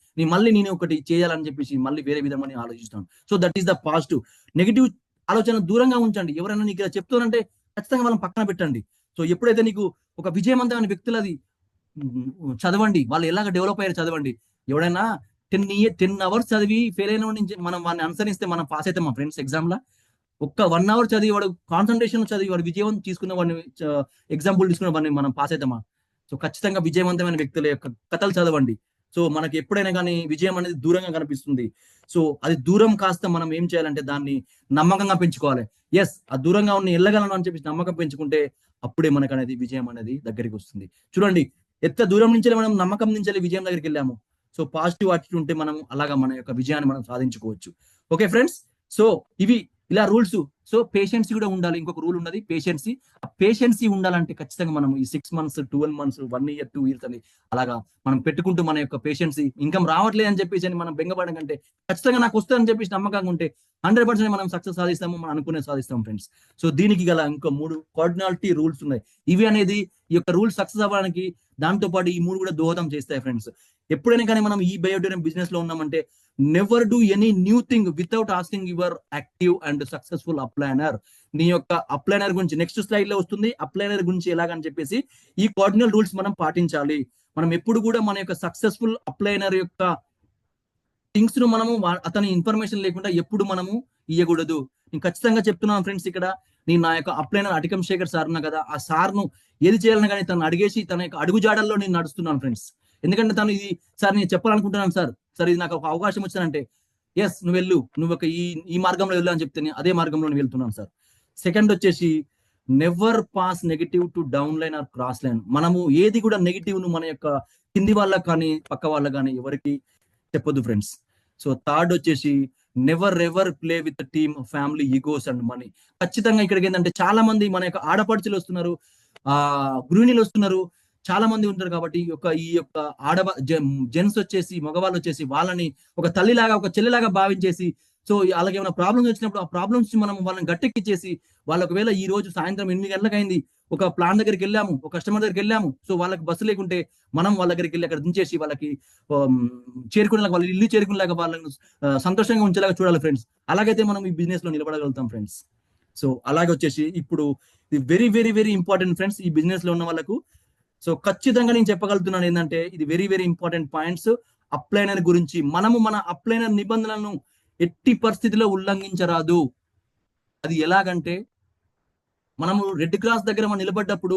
నేను ఒకటి చేయాలని చెప్పేసి మళ్ళీ వేరే విధమని ఆలోచిస్తాను. So that is the positive. Negative ఆలోచన దూరంగా ఉంచండి. ఎవరైనా నీకు ఇలా చెప్తానంటే ఖచ్చితంగా వాళ్ళని పక్కన పెట్టండి. సో ఎప్పుడైతే నీకు ఒక విజయవంతమైన వ్యక్తులది చదవండి, వాళ్ళు ఎలాగ డెవలప్ అయ్యారు చదవండి. ఎవడైనా 10 అవర్స్ చదివి ఫెయిల్ అయిన నుంచి మనం వాడిని అనుసరిస్తే మనం పాస్ అవుతాం మా ఫ్రెండ్స్ ఎగ్జామ్ లా. ఒక్క 1 అవర్ చదివి వాడు కాన్సన్ట్రేషన్ చదివి వాడు విజయవంతం తీసుకున్న వాడిని ఎగ్జాంపుల్ తీసుకున్న వాడిని మనం పాస్ అవుతామా? సో ఖచ్చితంగా విజయవంతమైన వ్యక్తుల యొక్క కథలు చదవండి. సో మనకి ఎప్పుడైనా కానీ విజయం అనేది దూరంగా కనిపిస్తుంది. సో అది దూరం కాస్త మనం ఏం చేయాలంటే దాన్ని నమ్మకంగా పెంచుకోవాలి. ఎస్ ఆ దూరంగా ఉన్న వెళ్ళగలను అని చెప్పి నమ్మకం పెంచుకుంటే అప్పుడే మనకు అనేది విజయం అనేది దగ్గరికి వస్తుంది. చూడండి, ఎంత దూరం నుంచి మనం నమ్మకం నుంచి విజయం దగ్గరికి వెళ్ళాము. సో పాజిటివ్ యాటిట్యూడ్ ఉంటే మనం అలాగా మన యొక్క విజయాన్ని మనం సాధించుకోవచ్చు. ఓకే ఫ్రెండ్స్, సో ఇవి ఇలా రూల్స్. సో పేషెన్సీ కూడా ఉండాలి. ఇంకొక రూల్ ఉన్నది పేషెన్సీ. ఆ పేషెన్సీ ఉండాలంటే ఖచ్చితంగా మనం ఈ 6 months 12 months 1 year 2 years అని అలాగా మనం పెట్టుకుంటూ మన యొక్క పేషెన్సీ ఇన్కమ్ రావట్లేదు అని చెప్పేసి మనం బెంగపడడం కంటే ఖచ్చితంగా నాకు వస్తుందని చెప్పేసి నమ్మకంగా ఉంటే 100% మనం సక్సెస్ సాధిస్తాము, మనం అనుకునే సాధిస్తాం ఫ్రెండ్స్. సో దీనికి గల ఇంకో 3 కార్డినాలిటీ రూల్స్ ఉన్నాయి. ఇవి అనేది ఈ యొక్క రూల్స్ సక్సెస్ అవ్వడానికి దాంతో పాటు ఈ 3 కూడా దోహదం చేస్తాయి ఫ్రెండ్స్. ఎప్పుడైనా కానీ మనం ఈ బయోడేటమ్ బిజినెస్ లో ఉన్నామంటే never do any new thing without asking your active and successful upliner. నీ యొక్క అప్లైనర్ గురించి నెక్స్ట్ స్లైడ్ లో వస్తుంది. అప్లైనర్ గురించి ఎలాగని చెప్పేసి ఈ కార్డినల్ రూల్స్ మనం పాటించాలి. మనం ఎప్పుడు కూడా మన యొక్క సక్సెస్ఫుల్ అప్లైనర్ యొక్క థింగ్స్ ను మనము అతని ఇన్ఫర్మేషన్ లేకుండా ఎప్పుడు మనము ఇవ్వకూడదు. నేను ఖచ్చితంగా చెప్తున్నాను ఫ్రెండ్స్, ఇక్కడ నేను నా యొక్క అప్లైనర్ అటికం శేఖర్ సార్ ఉన్నా కదా, ఆ సార్ ను ఏది చేయాలని కానీ తను అడిగేసి తన యొక్క అడుగు జాడల్లో నేను నడుస్తున్నాను ఫ్రెండ్స్. ఎందుకంటే తను ఇది సార్ నేను చెప్పాలనుకుంటున్నాను సార్ ఇది నాకు ఒక అవకాశం వచ్చిందంటే ఎస్ నువ్వు వెళ్ళు, నువ్వు ఒక ఈ మార్గంలో వెళ్ళు అని చెప్తే అదే మార్గంలో నేను వెళ్తున్నాను సార్. సెకండ్ వచ్చేసి never pass negative to down line or cross line. మనము ఏది కూడా నెగిటివ్ ను మన యొక్క కింది వాళ్ళకి కానీ పక్క వాళ్ళకి కానీ ఎవరికి చెప్పొద్దు ఫ్రెండ్స్. సో థర్డ్ వచ్చేసి never ever play with team family egos and money. ఖచ్చితంగా ఇక్కడికి ఏంటంటే చాలా మంది మన యొక్క ఆడపడుచులు వస్తున్నారు, గృహిణులు వస్తున్నారు, చాలా మంది ఉంటారు. కాబట్టి ఈ యొక్క జెంట్స్ వచ్చేసి మగవాళ్ళు వచ్చేసి వాళ్ళని ఒక తల్లిలాగా ఒక చెల్లిలాగా భావించేసి సో వాళ్ళకి ఏమైనా ప్రాబ్లమ్స్ వచ్చినప్పుడు ఆ ప్రాబ్లమ్స్ మనం వాళ్ళని గట్టెక్కిచ్చేసి వాళ్ళు ఒకవేళ ఈ రోజు సాయంత్రం 8 గంటలకు అయింది ఒక ప్లాన్ దగ్గరికి వెళ్ళాము, ఒక కస్టమర్ దగ్గరికి వెళ్ళాము, సో వాళ్ళకి బస్సు లేకుంటే మనం వాళ్ళ దగ్గరికి వెళ్ళి అక్కడ దించేసి వాళ్ళకి చేరుకునేలాగా వాళ్ళ ఇల్లు చేరుకునేలాగా వాళ్ళని సంతోషంగా ఉంచేలాగా చూడాలి ఫ్రెండ్స్. అలాగైతే మనం ఈ బిజినెస్ లో నిలబడగలుగుతాం ఫ్రెండ్స్. సో అలాగే వచ్చేసి ఇప్పుడు ఇది very very very important friends ఈ బిజినెస్ లో ఉన్న వాళ్ళకు. సో ఖచ్చితంగా నేను చెప్పగలుగుతున్నాను ఏంటంటే ఇది వెరీ వెరీ ఇంపార్టెంట్ పాయింట్స్. అప్లైనర్ గురించి మనము మన అప్లైనర్ నిబంధనలను ఎట్టి పరిస్థితిలో ఉల్లంఘించరాదు. అది ఎలాగంటే మనము రెడ్ క్రాస్ దగ్గర మనం నిలబడ్డప్పుడు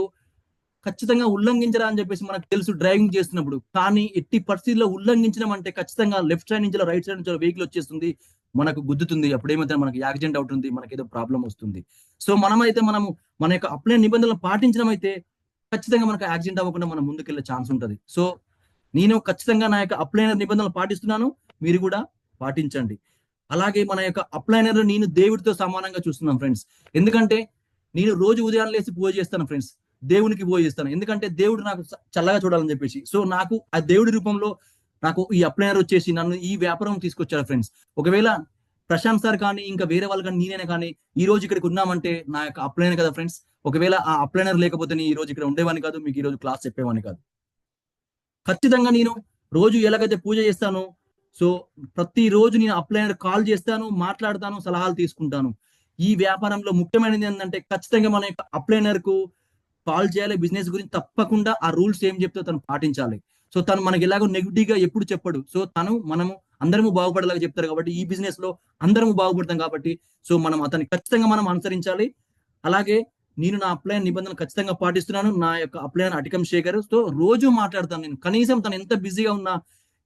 ఖచ్చితంగా ఉల్లంఘించరా అని చెప్పేసి మనకు తెలుసు డ్రైవింగ్ చేస్తున్నప్పుడు. కానీ ఎట్టి పరిస్థితుల్లో ఉల్లంఘించడం అంటే ఖచ్చితంగా లెఫ్ట్ సైడ్ నుంచి రైట్ సైడ్ నుంచి వెహికల్ వచ్చేస్తుంది, మనకు గుద్దుతుంది, అప్పుడు ఏమైతే మనకి యాక్సిడెంట్ అవుతుంది, మనకి ఏదో ప్రాబ్లం వస్తుంది. సో మనమైతే మనము మన యొక్క అప్లైన్ నిబంధనలు పాటించడం అయితే ఖచ్చితంగా మనకు యాక్సిడెంట్ అవ్వకుండా మనం ముందుకెళ్లే ఛాన్స్ ఉంటుంది. సో నేను ఖచ్చితంగా నా యొక్క అప్లైనర్ నిబంధనలు పాటిస్తున్నాను, మీరు కూడా పాటించండి. అలాగే మన యొక్క అప్లైనర్ నేను దేవుడితో సమానంగా చూస్తున్నాం ఫ్రెండ్స్. ఎందుకంటే నేను రోజు ఉదయాన్నే లేసి పూజ చేస్తాను ఫ్రెండ్స్, దేవునికి పూజ చేస్తాను. ఎందుకంటే దేవుడు నాకు చల్లగా చూడాలని చెప్పేసి. సో నాకు ఆ దేవుడి రూపంలో నాకు ఈ అప్లైనర్ వచ్చేసి నన్ను ఈ వ్యాపారం తీసుకొచ్చారు ఫ్రెండ్స్. ఒకవేళ ప్రశాంత్ సార్ కానీ ఇంకా వేరే వాళ్ళు కానీ నేనైనా కానీ ఈ రోజు ఇక్కడికి ఉన్నామంటే నా యొక్క అప్లైనర్ కదా ఫ్రెండ్స్. ఒకవేళ ఆ అప్లైనర్ లేకపోతే నేను ఈ రోజు ఇక్కడ ఉండేవాని కాదు, మీకు ఈ రోజు క్లాస్ చెప్పేవాని కాదు. ఖచ్చితంగా నేను రోజు ఎలాగైతే పూజ చేస్తానో సో ప్రతి రోజు నేను అప్లైనర్ కాల్ చేస్తాను, మాట్లాడతాను, సలహాలు తీసుకుంటాను. ఈ వ్యాపారంలో ముఖ్యమైనది ఏంటంటే ఖచ్చితంగా మన యొక్క అప్లైనర్ కు కాల్ చేయాలి. బిజినెస్ గురించి తప్పకుండా ఆ రూల్స్ ఏం చెప్తే తను పాటించాలి. సో తను మనకి ఎలాగో నెగిటివ్ గా ఎప్పుడు చెప్పడు. సో తను మనము అందరము బాగుపడేలాగా చెప్తారు కాబట్టి ఈ బిజినెస్ లో అందరము బాగుపడతాం కాబట్టి సో మనం అతన్ని ఖచ్చితంగా మనం అనుసరించాలి. అలాగే నేను నా అప్లైన్ నిబంధనలు ఖచ్చితంగా పాటిస్తున్నాను. నా యొక్క అప్లైన్ అటికం శేఖర్ తో రోజు మాట్లాడతాను నేను. కనీసం తను ఎంత బిజీగా ఉన్నా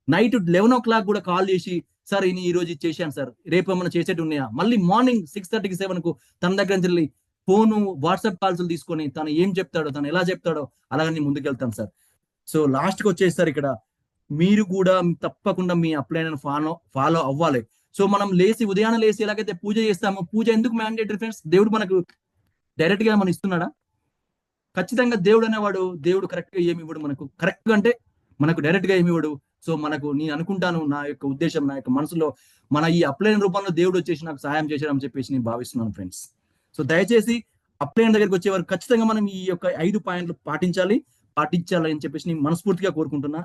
నైట్ 11 o'clock కూడా కాల్ చేసి సార్ ఈ రోజు చేశాను సార్, రేపు ఏమైనా చేసేటి ఉన్నాయా, మళ్ళీ మార్నింగ్ 6:30కి 7కు తన దగ్గర నుంచి వెళ్ళి ఫోను వాట్సాప్ కాల్స్ తీసుకొని తను ఏం చెప్తాడో తను ఎలా చెప్తాడో అలాగని ముందుకెళ్తాను సార్. సో లాస్ట్ కి వచ్చేసారు ఇక్కడ మీరు కూడా తప్పకుండా మీ అప్లైన్ ఫాలో అవ్వాలి. సో మనం ఉదయాన్నే లేసి ఎలాగైతే పూజ చేస్తామో పూజ ఎందుకు మ్యాండేటరీ ఫ్రెండ్స్? దేవుడు మనకు డైరెక్ట్ గా మనం ఇస్తున్నాడా? ఖచ్చితంగా దేవుడు అనేవాడు దేవుడు కరెక్ట్ గా ఏమి ఇవ్వడు మనకు. కరెక్ట్ గా అంటే మనకు డైరెక్ట్ గా ఏమి ఇవ్వడు. సో మనకు నేను అనుకుంటాను నా యొక్క ఉద్దేశం నా యొక్క మనసులో మన ఈ అప్లైన్ రూపంలో దేవుడు వచ్చేసి నాకు సహాయం చేశాడని చెప్పేసి నేను భావిస్తున్నాను ఫ్రెండ్స్. సో దయచేసి అప్లైన్ దగ్గరికి వచ్చేవారు ఖచ్చితంగా మనం ఈ యొక్క 5 పాయింట్లు పాటించాలి అని చెప్పేసి నేను మనస్ఫూర్తిగా కోరుకుంటున్నా.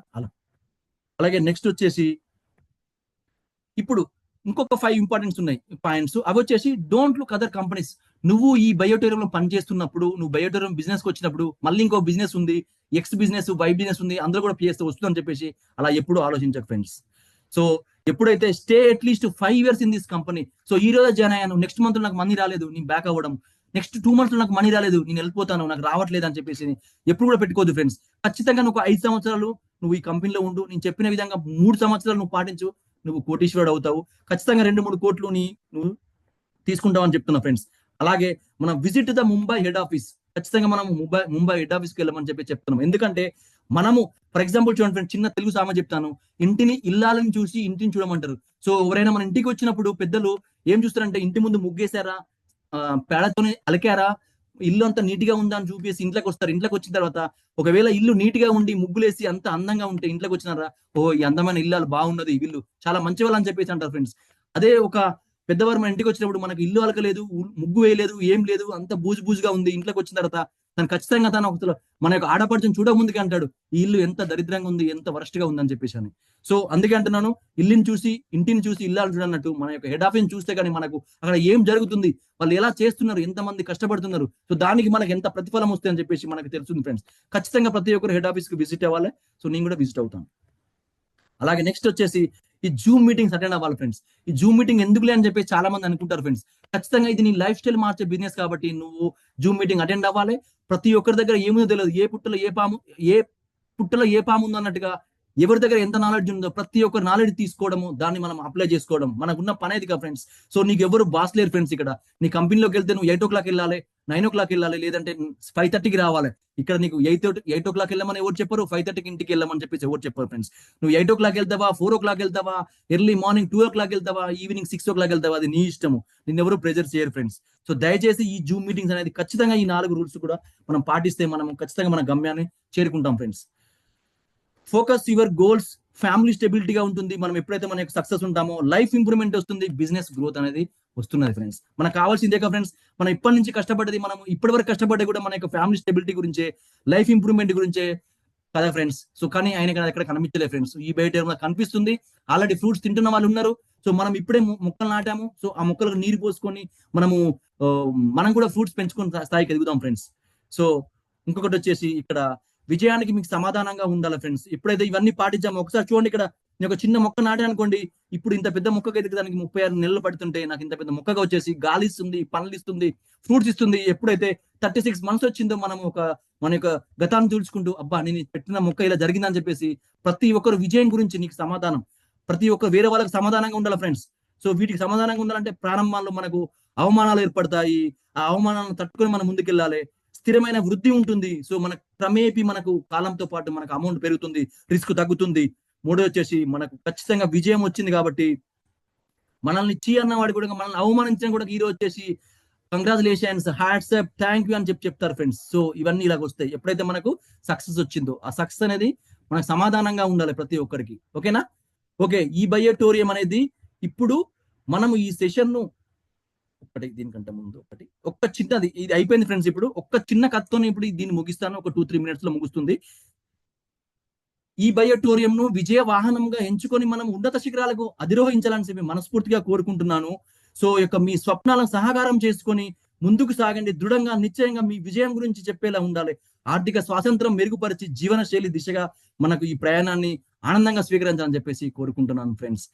అలాగే నెక్స్ట్ వచ్చేసి ఇప్పుడు ఇంకొక 5 ఇంపార్టెంట్స్ ఉన్నాయి పాయింట్స్. అవి వచ్చేసి డోంట్ లుక్ అదర్ కంపెనీస్. నువ్వు ఈ బయోటోరియంలో పని చేస్తున్నప్పుడు, నువ్వు బయోటోరియం బిజినెస్ కి వచ్చినప్పుడు, మళ్ళీ ఇంకో బిజినెస్ ఉంది, ఎక్స్ బిజినెస్, వై బిజినెస్ ఉంది, అందులో కూడా పిఎస్ వస్తుందని చెప్పేసి అలా ఎప్పుడు ఆలోచించకు ఫ్రెండ్స్. సో ఎప్పుడైతే stay at least 5 years in this company. So ఈ రోజు జాయిన్ అయ్యాను, నెక్స్ట్ మంత్ నాకు మనీ రాలేదు, నేను బ్యాక్ అవ్వడం, నెక్స్ట్ 2 months నాకు మనీ రాలేదు, నేను వెళ్ళిపోతాను, నాకు రావట్లేదు అని చెప్పేసి ఎప్పుడు కూడా పెట్టుకోవద్దు ఫ్రెండ్స్. ఖచ్చితంగా నువ్వు 5 సంవత్సరాలు నువ్వు ఈ కంపెనీలో ఉండు. నేను చెప్పిన విధంగా 3 సంవత్సరాలు నువ్వు పాటించు, నువ్వు కోటీశ్వరుడు అవుతావు. ఖచ్చితంగా 2-3 కోట్లు నువ్వు తీసుకుంటావు అని చెప్తున్నా ఫ్రెండ్స్. అలాగే మనం visit the Mumbai head office. ఖచ్చితంగా మనం ముంబై హెడ్ ఆఫీస్కి వెళ్ళమని చెప్తున్నాం. ఎందుకంటే మనము ఫర్ ఎగ్జాంపుల్ చూడండి ఫ్రెండ్స్, చిన్న తెలుగు సామెత చెప్తాను. ఇంటిని ఇల్లాలని చూసి ఇంటిని చూడమంటారు. సో ఎవరైనా మన ఇంటికి వచ్చినప్పుడు పెద్దలు ఏం చూస్తారంటే, ఇంటి ముందు ముగ్గేశారా, పేడతోనే అలికారా, ఇల్లు అంతా నీట్ గా ఉందా అని చూపేసి ఇంట్లోకి వస్తారు. ఇంట్లోకి వచ్చిన తర్వాత ఒకవేళ ఇల్లు నీట్ గా ఉండి ముగ్గులేసి అంత అందంగా ఉంటే ఇంట్లోకి వచ్చినారా, ఓ ఈ అందమైన ఇల్లు బాగున్నది, వీళ్ళు చాలా మంచి వాళ్ళు అని చెప్పేసి అంటారు ఫ్రెండ్స్. అదే ఒక పెద్దవారు మన ఇంటికి వచ్చినప్పుడు మనకు ఇల్లు అలకలేదు, ముగ్గు వేయలేదు, ఏం లేదు, అంత బూజుగా ఉంది, ఇంట్లోకి వచ్చిన తర్వాత తను ఖచ్చితంగా మన యొక్క ఆడపడుచుని చూడ ముందుకే అంటాడు, ఈ ఇల్లు ఎంత దరిద్రంగా ఉంది, ఎంత వరస్ట్ గా ఉంది అని చెప్పేసి అని. సో అందుకే అంటున్నాను, ఇంటిని చూసి ఇల్లాలు చూడన్నట్టు మన యొక్క హెడ్ ఆఫీస్ చూస్తే కానీ మనకు అక్కడ ఏం జరుగుతుంది, వాళ్ళు ఎలా చేస్తున్నారు, ఎంతమంది కష్టపడుతున్నారు, సో దానికి మనకి ఎంత ప్రతిఫలం వస్తుంది అని చెప్పేసి మనకు తెలుస్తుంది ఫ్రెండ్స్. ఖచ్చితంగా ప్రతి ఒక్కరు హెడ్ ఆఫీస్ కి విజిట్ అవ్వాలి. సో నేను కూడా విజిట్ అవుతాను. అలాగే నెక్స్ట్ వచ్చేసి ఈ జూమ్ మీటింగ్స్ అటెండ్ అవ్వాలి ఫ్రెండ్స్. ఈ జూమ్ మీటింగ్ ఎందుకులే అని చెప్పి చాలా మంది అనుకుంటారు ఫ్రెండ్స్. ఖచ్చితంగా ఇది నీ లైఫ్ స్టైల్ మార్చే బిజినెస్ కాబట్టి నువ్వు జూమ్ మీటింగ్ అటెండ్ అవ్వాలి. ప్రతి ఒక్కరి దగ్గర ఏముందో తెలియదు, ఏ పుట్టలో ఏ పాము ఉందో అన్నట్టుగా ఎవరి దగ్గర ఎంత నాలెడ్జ్ ఉందో ప్రతి ఒక్కరు నాలెడ్జ్ తీసుకోవడము, దాన్ని మనం అప్లై చేసుకోవడం మనకున్న పని అయితే ఫ్రెండ్స్. సో నీకు ఎవరు బాస్ లేరు ఫ్రెండ్స్. ఇక్కడ నీ కంపెనీలోకి వెళ్తే నువ్వు 8 o'clock వెళ్ళాలి, 9 o'clock వెళ్ళాలి, లేదంటే 5:30కి రావాలి. ఇక్కడ నీకు 8 o'clock వెళ్ళమని ఎవరు చెప్పరు, 5:30కి ఇంటికి వెళ్ళమని చెప్పేసి ఎవరు చెప్పారు ఫ్రెండ్స్. నువ్వు 8 o'clock వెళ్తావా, 4 o'clock వెళ్తావా, ఎర్లీ మార్నింగ్ 2 o'clock వెళ్తావా, ఈవినింగ్ 6 o'clock వెళ్తావా, అది నీ ఇష్టము. నిన్నెవరు ప్రెజర్ చేయరు ఫ్రెండ్స్. సో దయచేసి ఈ జూమ్ మీటింగ్స్ అనేది ఖచ్చితంగా ఈ 4 రూల్స్ కూడా మనం పాటిస్తే మనం ఖచ్చితంగా మన గమ్యాన్ని చేరుకుంటాం friends. Focus your goals. Family స్టెబిలిటీగా ఉంటుంది. మనం ఎప్పుడైతే మన యొక్క సక్సెస్ ఉంటామో లైఫ్ ఇంప్రూవ్మెంట్ వస్తుంది, బిజినెస్ గ్రోత్ అనేది వస్తున్నది ఫ్రెండ్స్. మనకు కావాల్సిందే కదా ఫ్రెండ్స్. మనం ఇప్పటి నుంచి కష్టపడ్డది, మనం ఇప్పటి వరకు కష్టపడ్డది కూడా మన యొక్క ఫ్యామిలీ స్టెబిలిటీ గురించే, లైఫ్ ఇంప్రూవ్మెంట్ గురించే కదా ఫ్రెండ్స్. సో కానీ ఆయన ఎక్కడ కనిపించలేదు ఫ్రెండ్స్. ఈ బయట కనిపిస్తుంది, ఆల్రెడీ ఫ్రూట్స్ తింటున్న వాళ్ళు ఉన్నారు. సో మనం ఇప్పుడే మొక్కలు నాటాము. సో ఆ మొక్కలకు నీరు పోసుకొని మనం కూడా ఫ్రూట్స్ పెంచుకుని స్థాయికి ఎదుగుదాం ఫ్రెండ్స్. సో ఇంకొకటి వచ్చేసి ఇక్కడ విజయానికి మీకు సమాధానంగా ఉండాలి ఫ్రెండ్స్. ఎప్పుడైతే ఇవన్నీ పాటించామో ఒకసారి చూడండి, ఇక్కడ నేను ఒక చిన్న మొక్క నాటే అనుకోండి, ఇప్పుడు ఇంత పెద్ద మొక్కగా ఎదగడానికి 36 నెలలు పడుతుంటే నాకు ఇంత పెద్ద మొక్కగా వచ్చేసి గాలి ఇస్తుంది, పండ్లు ఇస్తుంది, ఫ్రూట్స్ ఇస్తుంది. ఎప్పుడైతే 36 months వచ్చిందో మనం మన యొక్క గతాన్ని చూసుకుంటూ అబ్బా నేను పెట్టిన మొక్క ఇలా జరిగిందని చెప్పేసి ప్రతి ఒక్కరు విజయం గురించి నీకు సమాధానం, ప్రతి ఒక్కరు వేరే వాళ్ళకి సమాధానంగా ఉండాలి ఫ్రెండ్స్. సో వీటికి సమాధానంగా ఉండాలంటే ప్రారంభంలో మనకు అవమానాలు ఏర్పడతాయి. ఆ అవమానాలను తట్టుకొని మనం ముందుకెళ్ళాలి. స్థిరమైన వృద్ధి ఉంటుంది. సో మనకు కాలంతో పాటు మనకు అమౌంట్ పెరుగుతుంది, రిస్క్ తగ్గుతుంది. మూడో వచ్చేసి మనకు ఖచ్చితంగా విజయం వచ్చింది కాబట్టి మనల్ని అన్నవాడు కూడా, మనల్ని అవమానించిన కూడా ఈరోజు వచ్చేసి కంగ్రాచులేషన్స్, హ్యాట్సాప్, థ్యాంక్ యూ అని చెప్తారు ఫ్రెండ్స్. సో ఇవన్నీ ఇలాగ వస్తాయి ఎప్పుడైతే మనకు సక్సెస్ వచ్చిందో. ఆ సక్సెస్ అనేది మనకు సమాధానంగా ఉండాలి ప్రతి ఒక్కరికి. ఓకేనా? ఓకే, ఈ బయోటోరియం అనేది ఇప్పుడు మనము ఈ సెషన్ ను దీనికంటే ముందు ఒక్క చిన్నది ఇది అయిపోయింది ఫ్రెండ్స్. ఇప్పుడు ఒక్క చిన్న కథతో ఇప్పుడు దీన్ని ముగిస్తాను. ఒక 2-3 minutes లో ముగుస్తుంది. ఈ బయోటోరియం ను విజయ వాహనంగా ఎంచుకొని మనం ఉన్నత శిఖరాలకు అధిరోహించాలని చెప్పి మనస్ఫూర్తిగా కోరుకుంటున్నాను. సో మీ స్వప్నాలను సహకారం చేసుకొని ముందుకు సాగండి. దృఢంగా, నిశ్చయంగా మీ విజయం గురించి చెప్పేలా ఉండాలి. ఆర్థిక స్వాతంత్రం మెరుగుపరిచి జీవన శైలి దిశగా మనకు ఈ ప్రయాణాన్ని ఆనందంగా స్వీకరించాలని చెప్పేసి కోరుకుంటున్నాను ఫ్రెండ్స్.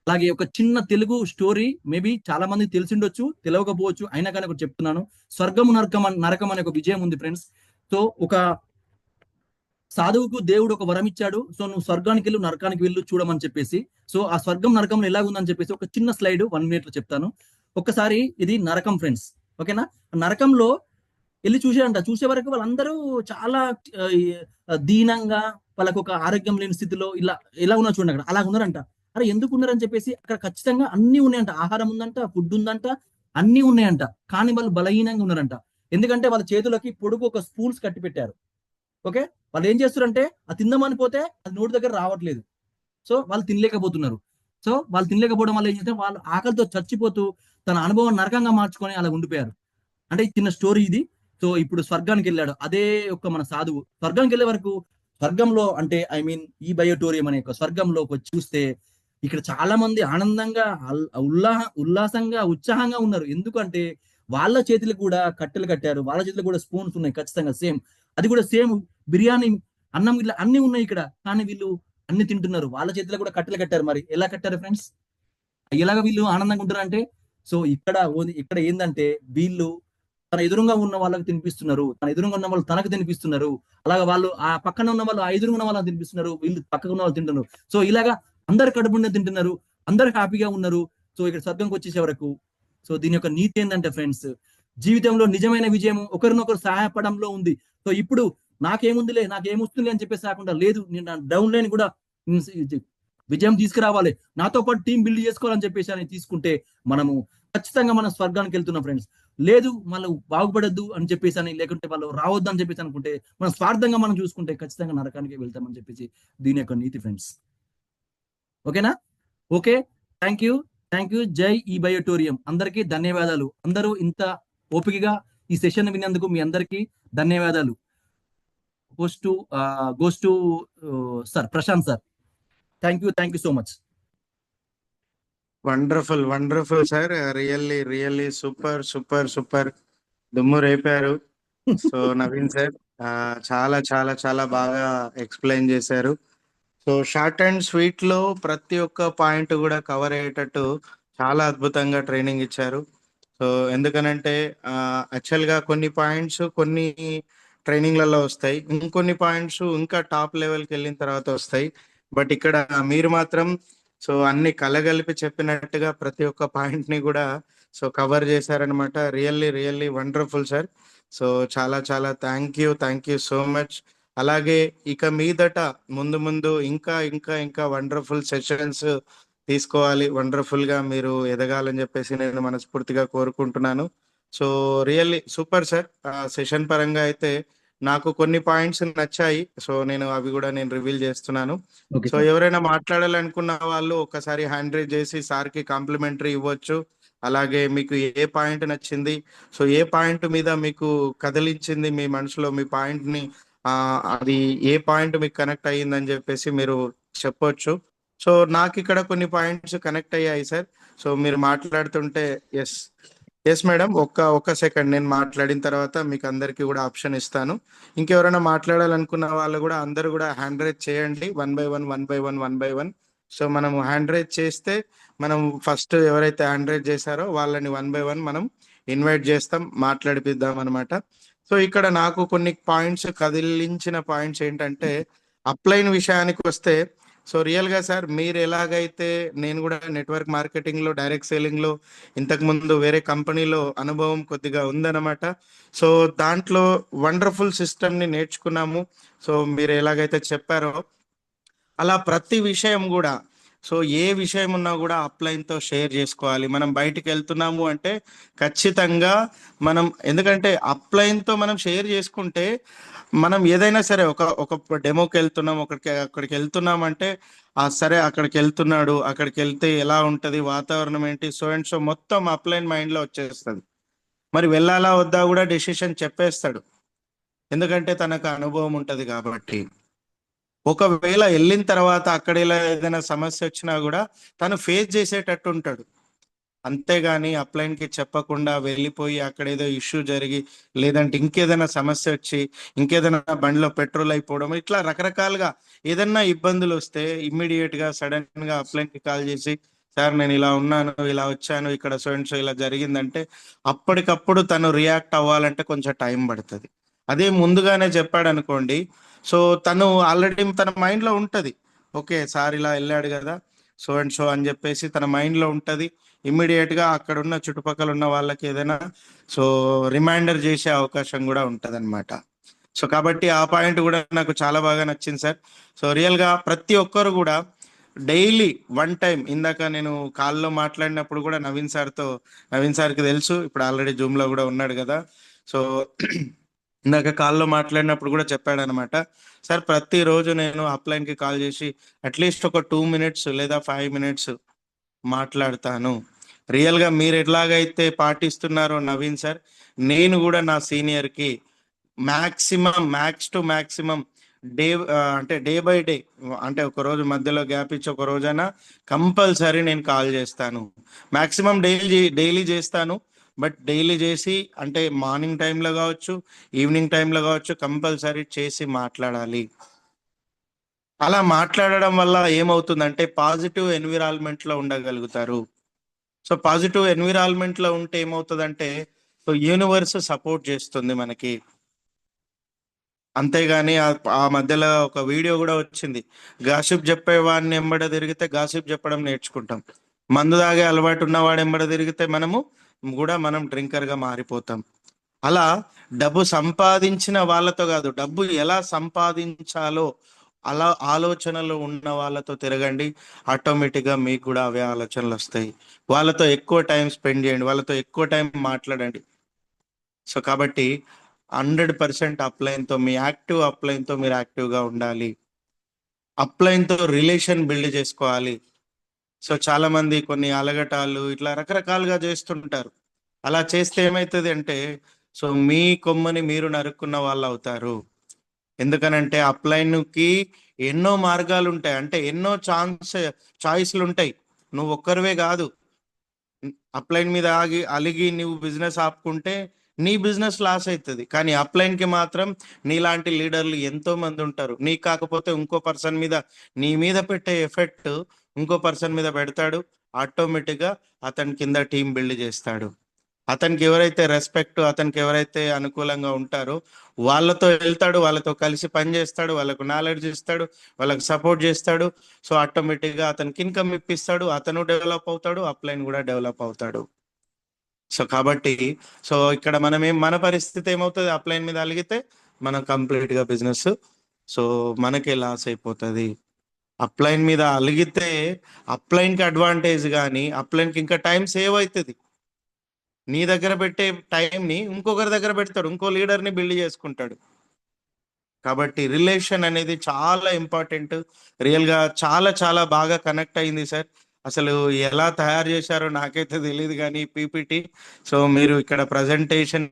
అలాగే ఒక చిన్న తెలుగు స్టోరీ, మేబీ చాలా మంది తెలిసిండొచ్చు, తెలియకపోవచ్చు, అయినా కానీ ఒకటి చెప్తున్నాను. స్వర్గము నరకం అనే ఒక విజయం ఉంది ఫ్రెండ్స్. సో ఒక సాధువుకు దేవుడు ఒక వరం ఇచ్చాడు. సో నువ్వు స్వర్గానికి వెళ్ళు, నరకానికి వెళ్ళు చూడమని చెప్పేసి. సో ఆ స్వర్గం నరకంలో ఎలాగుందని చెప్పేసి ఒక చిన్న స్లైడ్ 1 minute లో చెప్తాను. ఒక్కసారి ఇది నరకం ఫ్రెండ్స్. ఓకేనా? నరకంలో వెళ్ళి చూసే వరకు వాళ్ళందరూ చాలా దీనంగా, వాళ్ళకు ఒక ఆరోగ్యం లేని స్థితిలో ఇలా ఉన్నారు చూడండి. అక్కడ అలా ఉన్నారంట. అరే ఎందుకు ఉన్నారని చెప్పేసి అక్కడ ఖచ్చితంగా అన్ని ఉన్నాయంట. ఆహారం ఉందంట, ఫుడ్ ఉందంట, అన్ని ఉన్నాయంట. కానీ వాళ్ళు బలహీనంగా ఉన్నారంట. ఎందుకంటే వాళ్ళ చేతులకి పొడుగు ఒక స్పూన్స్ కట్టి పెట్టారు. ఓకే, వాళ్ళు ఏం చేస్తారంటే అది తిందామని పోతే అది నోటి దగ్గర రావట్లేదు. సో వాళ్ళు తినలేకపోతున్నారు. సో వాళ్ళు తినలేకపోవడం వల్ల ఏం చేస్తే వాళ్ళు ఆకలితో చచ్చిపోతూ తన అనుభవం నరకంగా మార్చుకొని అలా ఉండిపోయారు. అంటే చిన్న స్టోరీ ఇది. సో ఇప్పుడు స్వర్గానికి వెళ్ళాడు అదే ఒక మన సాధువు. స్వర్గానికి వెళ్ళే వరకు స్వర్గంలో అంటే ఐ మీన్ ఈ బయోటోరియం అనే ఒక స్వర్గంలో వచ్చి చూస్తే ఇక్కడ చాలా మంది ఆనందంగా ఉల్లాసంగా ఉత్సాహంగా ఉన్నారు. ఎందుకంటే వాళ్ళ చేతులకు కూడా కట్టెలు కట్టారు, వాళ్ళ చేతులకు కూడా స్పూన్స్ ఉన్నాయి ఖచ్చితంగా సేమ్. అది కూడా సేమ్ బిర్యానీ, అన్నం ఇట్లా అన్ని ఉన్నాయి ఇక్కడ. కానీ వీళ్ళు అన్ని తింటున్నారు, వాళ్ళ చేతిలో కూడా కట్టెలు కట్టారు. మరి ఎలా కట్టారు ఫ్రెండ్స్? ఎలాగ వీళ్ళు ఆనందంగా ఉంటారు అంటే, సో ఇక్కడ ఏంటంటే వీళ్ళు తన ఎదురుగా ఉన్న వాళ్ళకి తినిపిస్తున్నారు, తన ఎదురుగా ఉన్న వాళ్ళు తనకు తినిపిస్తున్నారు. అలాగా వాళ్ళు ఆ పక్కన ఉన్న వాళ్ళు ఆ ఎదురుగా ఉన్న వాళ్ళకి తినిపిస్తున్నారు, వీళ్ళు పక్కన ఉన్న వాళ్ళు తింటున్నారు. సో ఇలాగా అందరు కడుపు నిండా తింటున్నారు, అందరు హ్యాపీగా ఉన్నారు. సో ఇక్కడ స్వర్గంకి వచ్చేసే వరకు. సో దీని యొక్క నీతి ఏంటంటే ఫ్రెండ్స్, జీవితంలో నిజమైన విజయం ఒకరినొకరు సహాయపడంలో ఉంది. సో ఇప్పుడు నాకేముందిలే, నాకేమొస్తుంది అని చెప్పేసి కాకుండా, లేదు నేను నా డౌన్ లైన్ కూడా విజయం తీసుకురావాలి, నాతో పాటు టీం బిల్డ్ చేసుకోవాలని చెప్పేసి అని తీసుకుంటే మనము ఖచ్చితంగా మనం స్వర్గానికి వెళ్తున్నాం ఫ్రెండ్స్. లేదు వాళ్ళు బాగుపడద్దు అని చెప్పేసి అని, లేకుంటే వాళ్ళు రావద్దు అని చెప్పేసి అనుకుంటే, మనం స్వార్థంగా మనం చూసుకుంటే ఖచ్చితంగా నరకానికి వెళ్తామని చెప్పేసి దీని యొక్క నీతి ఫ్రెండ్స్. ఓకేనా? Okay, thank you, thank you. జై ఈ బయోటోరియం. అందరికీ ధన్యవాదాలు. అందరూ ఇంత ఓపికగా ఈ సెషన్ విన్నందుకు మీ అందరికీ ధన్యవాదాలు. Goes to sir Prashant sir. Thank you so much. Wonderful wonderful sir, really really super super super, దుమ్ము రేపారు. సో నవీన్ సార్ చాలా చాలా చాలా బాగా ఎక్స్ప్లెయిన్ చేశారు. సో షార్ట్ అండ్ స్వీట్ లో ప్రతి ఒక్క పాయింట్ కూడా కవర్ అయ్యేటట్టు చాలా అద్భుతంగా ట్రైనింగ్ ఇచ్చారు. సో ఎందుకనంటే యాక్చువల్ గా కొన్ని పాయింట్స్ కొన్ని ట్రైనింగ్లలో వస్తాయి, ఇంకొన్ని పాయింట్స్ ఇంకా టాప్ లెవెల్కి వెళ్ళిన తర్వాత వస్తాయి. బట్ ఇక్కడ మీరు మాత్రం సో అన్ని కలగలిపి చెప్పినట్టుగా ప్రతి ఒక్క పాయింట్ ని కూడా సో కవర్ చేశారనమాట. Really really wonderful sir. So చాలా చాలా థ్యాంక్ యూ సో మచ్. అలాగే ఇక మీదట ముందు ముందు ఇంకా ఇంకా ఇంకా వండర్ఫుల్ సెషన్స్ తీసుకోవాలి, వండర్ఫుల్ గా మీరు ఎదగాలని చెప్పేసి నేను మనస్ఫూర్తిగా కోరుకుంటున్నాను. So really super sir. Session పరంగా అయితే నాకు కొన్ని పాయింట్స్ నచ్చాయి, సో నేను అవి కూడా నేను రివీల్ చేస్తున్నాను. Okay so sir. ఎవరైనా మాట్లాడాలనుకున్న వాళ్ళు ఒకసారి హ్యాండ్ రైజ్ చేసి సార్కి కాంప్లిమెంటరీ ఇవ్వచ్చు. అలాగే మీకు ఏ పాయింట్ నచ్చింది, సో ఏ పాయింట్ మీద మీకు కదిలించింది మీ మనసులో, మీ పాయింట్ ని అది ఏ పాయింట్ మీకు కనెక్ట్ అయ్యిందని చెప్పేసి మీరు చెప్పొచ్చు. సో నాకు ఇక్కడ కొన్ని పాయింట్స్ కనెక్ట్ అయ్యాయి సార్. సో మీరు మాట్లాడుతుంటే ఎస్ ఎస్ మేడం, ఒక్క సెకండ్, నేను మాట్లాడిన తర్వాత మీకు అందరికీ కూడా ఆప్షన్ ఇస్తాను. ఇంకెవరైనా మాట్లాడాలనుకున్న వాళ్ళు కూడా అందరూ కూడా హ్యాండ్ రైజ్ చేయండి, one by one one by one one by one. So మనం హ్యాండ్ రైజ్ చేస్తే మనం ఫస్ట్ ఎవరైతే హ్యాండ్ రైజ్ చేశారో వాళ్ళని వన్ బై వన్ మనం ఇన్వైట్ చేస్తాం, మాట్లాడిపిద్దాం అనమాట. సో ఇక్కడ నాకు కొన్ని పాయింట్స్ కదిలించిన పాయింట్స్ ఏంటంటే, అప్లైన్ విషయానికి వస్తే, సో రియల్ గా సార్ మీరు ఎలాగైతే, నేను కూడా నెట్వర్క్ మార్కెటింగ్ లో డైరెక్ట్ సేలింగ్ లో ఇంతకు ముందు వేరే కంపెనీలో అనుభవం కొద్దిగా ఉందన్నమాట. సో దాంట్లో వండర్ఫుల్ సిస్టమ్ ని నేర్చుకున్నాము. సో మీరు ఎలాగైతే చెప్పారో అలా ప్రతి విషయం కూడా, సో ఏ విషయం ఉన్నా కూడా అప్లైన్ తో షేర్ చేసుకోవాలి. మనం బయటికి వెళ్తున్నాము అంటే ఖచ్చితంగా మనం, ఎందుకంటే అప్లైన్ తో మనం షేర్ చేసుకుంటే మనం ఏదైనా సరే ఒక డెమోకి వెళ్తున్నాం, అక్కడికి వెళ్తున్నాం అంటే సరే అక్కడికి వెళ్తున్నాడు, అక్కడికి వెళ్తే ఎలా ఉంటది, వాతావరణం ఏంటి, సో అండ్ సో మొత్తం అప్లైన్ మైండ్ లో వచ్చేస్తుంది. మరి వెళ్ళాలా వద్దా కూడా డెసిషన్ చెప్పేస్తాడు, ఎందుకంటే తనకు అనుభవం ఉంటది కాబట్టి. ఒకవేళ వెళ్ళిన తర్వాత అక్కడ ఇలా ఏదైనా సమస్య వచ్చినా కూడా తను ఫేస్ చేసేటట్టు ఉంటాడు. అంతేగాని అప్లైన్ కి చెప్పకుండా వెళ్ళిపోయి అక్కడ ఏదో ఇష్యూ జరిగి, లేదంటే ఇంకేదైనా సమస్య వచ్చి, ఇంకేదైనా బండిలో పెట్రోల్ అయిపోవడం, ఇట్లా రకరకాలుగా ఏదైనా ఇబ్బందులు వస్తే ఇమ్మీడియట్ గా సడన్ గా అప్లైన్ కి కాల్ చేసి, సార్ నేను ఇలా ఉన్నాను, ఇలా వచ్చాను, ఇక్కడ సో అండ్ సో ఇలా జరిగిందంటే అప్పటికప్పుడు తను రియాక్ట్ అవ్వాలంటే కొంచెం టైం పడుతుంది. అదే ముందుగానే చెప్పాడు అనుకోండి, సో తను ఆల్రెడీ తన మైండ్ లో ఉంటది, ఓకే సార్ ఇలా వెళ్ళాడు కదా సో అండ్ సో అని చెప్పేసి తన మైండ్ లో ఉంటది. ఇమ్మీడియట్ గా అక్కడ ఉన్న చుట్టుపక్కల ఉన్న వాళ్ళకి ఏదైనా సో రిమైండర్ చేసే అవకాశం కూడా ఉంటది అనమాట. సో కాబట్టి ఆ పాయింట్ కూడా నాకు చాలా బాగా నచ్చింది సార్. సో రియల్ గా ప్రతి ఒక్కరు కూడా డైలీ వన్ టైం, ఇందాక నేను కాల్లో మాట్లాడినప్పుడు కూడా నవీన్ సార్కి తెలుసు, ఇప్పుడు ఆల్రెడీ జూమ్ లో కూడా ఉన్నాడు కదా. సో ఇందాక కాల్లో మాట్లాడినప్పుడు కూడా చెప్పాడు అనమాట, సార్ ప్రతిరోజు నేను అప్లైన్ కి కాల్ చేసి అట్లీస్ట్ ఒక 2 minutes లేదా 5 minutes మాట్లాడతాను. రియల్గా మీరు ఎట్లాగైతే పాటిస్తున్నారో నవీన్ సార్, నేను కూడా నా సీనియర్కి మ్యాక్స్ టు మ్యాక్సిమం డే అంటే డే బై డే, అంటే ఒక రోజు మధ్యలో గ్యాప్ ఇచ్చి ఒక రోజైనా కంపల్సరీ నేను కాల్ చేస్తాను. మ్యాక్సిమం డైలీ చేస్తాను. బట్ డైలీ చేసి అంటే మార్నింగ్ టైంలో కావచ్చు, ఈవినింగ్ టైంలో కావచ్చు, కంపల్సరీ చేసి మాట్లాడాలి. అలా మాట్లాడడం వల్ల ఏమవుతుందంటే పాజిటివ్ ఎన్విరాన్మెంట్లో ఉండగలుగుతారు. సో పాజిటివ్ ఎన్విరాన్మెంట్లో ఉంటే ఏమవుతుందంటే, సో యూనివర్స్ సపోర్ట్ చేస్తుంది మనకి. అంతేగాని ఆ మధ్యలో ఒక వీడియో కూడా వచ్చింది, గాసిప్ చెప్పేవాడిని ఎంబడ తిరిగితే గాసిప్ చెప్పడం నేర్చుకుంటాం, మందు తాగే అలవాటు ఉన్నవాడు ఎంబడ తిరిగితే మనం డ్రింకర్ గా మారిపోతాం. అలా డబ్బు సంపాదించిన వాళ్ళతో కాదు, డబ్బు ఎలా సంపాదించాలో అలా ఆలోచనలు ఉన్న వాళ్ళతో తిరగండి. ఆటోమేటిక్గా మీకు కూడా అవే ఆలోచనలు వస్తాయి. వాళ్ళతో ఎక్కువ టైం స్పెండ్ చేయండి, వాళ్ళతో ఎక్కువ టైం మాట్లాడండి. సో కాబట్టి 100% అప్లైన్తో, మీ యాక్టివ్ అప్లైన్తో మీరు యాక్టివ్గా ఉండాలి. అప్లైన్తో రిలేషన్ బిల్డ్ చేసుకోవాలి. సో చాలా మంది కొన్ని అలగటాలు ఇట్లా రకరకాలుగా చేస్తుంటారు. అలా చేస్తే ఏమవుతుంది అంటే, సో మీ కొమ్మని మీరు నరుక్కున్న వాళ్ళు అవుతారు. ఎందుకనంటే అప్లైన్కి ఎన్నో మార్గాలు ఉంటాయి, అంటే ఎన్నో చాయిస్లు ఉంటాయి. నువ్వు ఒక్కరివే కాదు. అప్లైన్ మీద అలిగి నువ్వు బిజినెస్ ఆపుకుంటే నీ బిజినెస్ లాస్ అవుతుంది. కానీ అప్లైన్ కి మాత్రం నీలాంటి లీడర్లు ఎంతో మంది ఉంటారు. నీ కాకపోతే ఇంకో పర్సన్ మీద, నీ మీద పెట్టే ఎఫెక్ట్ ఇంకో పర్సన్ మీద పెడతాడు. ఆటోమేటిక్ గా అతని కింద టీం బిల్డ్ చేస్తాడు. అతనికి ఎవరైతే రెస్పెక్ట్, అతనికి ఎవరైతే అనుకూలంగా ఉంటారో వాళ్ళతో వెళ్తాడు, వాళ్ళతో కలిసి పని చేస్తాడు, వాళ్ళకు నాలెడ్జ్ ఇస్తాడు, వాళ్ళకి సపోర్ట్ చేస్తాడు. సో ఆటోమేటిక్గా అతనికి ఇన్కమ్ ఇప్పిస్తాడు, అతను డెవలప్ అవుతాడు, అప్లైన్ కూడా డెవలప్ అవుతాడు. సో కాబట్టి సో ఇక్కడ మన పరిస్థితి ఏమవుతుంది, అప్లైన్ మీద అలిగితే మనం కంప్లీట్గా బిజినెస్ సో మనకే లాస్ అయిపోతుంది. అప్లైన్ మీద అలిగితే అప్లైన్కి అడ్వాంటేజ్, కానీ అప్లైన్కి ఇంకా టైం సేవ్ అవుతుంది. నీ దగ్గర పెట్టే టైంని ఇంకొకరి దగ్గర పెడతాడు, ఇంకో లీడర్ని బిల్డ్ చేసుకుంటాడు. కాబట్టి రిలేషన్ అనేది చాలా ఇంపార్టెంట్. రియల్గా చాలా చాలా బాగా కనెక్ట్ అయింది సార్. అసలు ఎలా తయారు చేశారో నాకైతే తెలియదు కానీ పీపీటీ, సో మీరు ఇక్కడ ప్రజెంటేషన్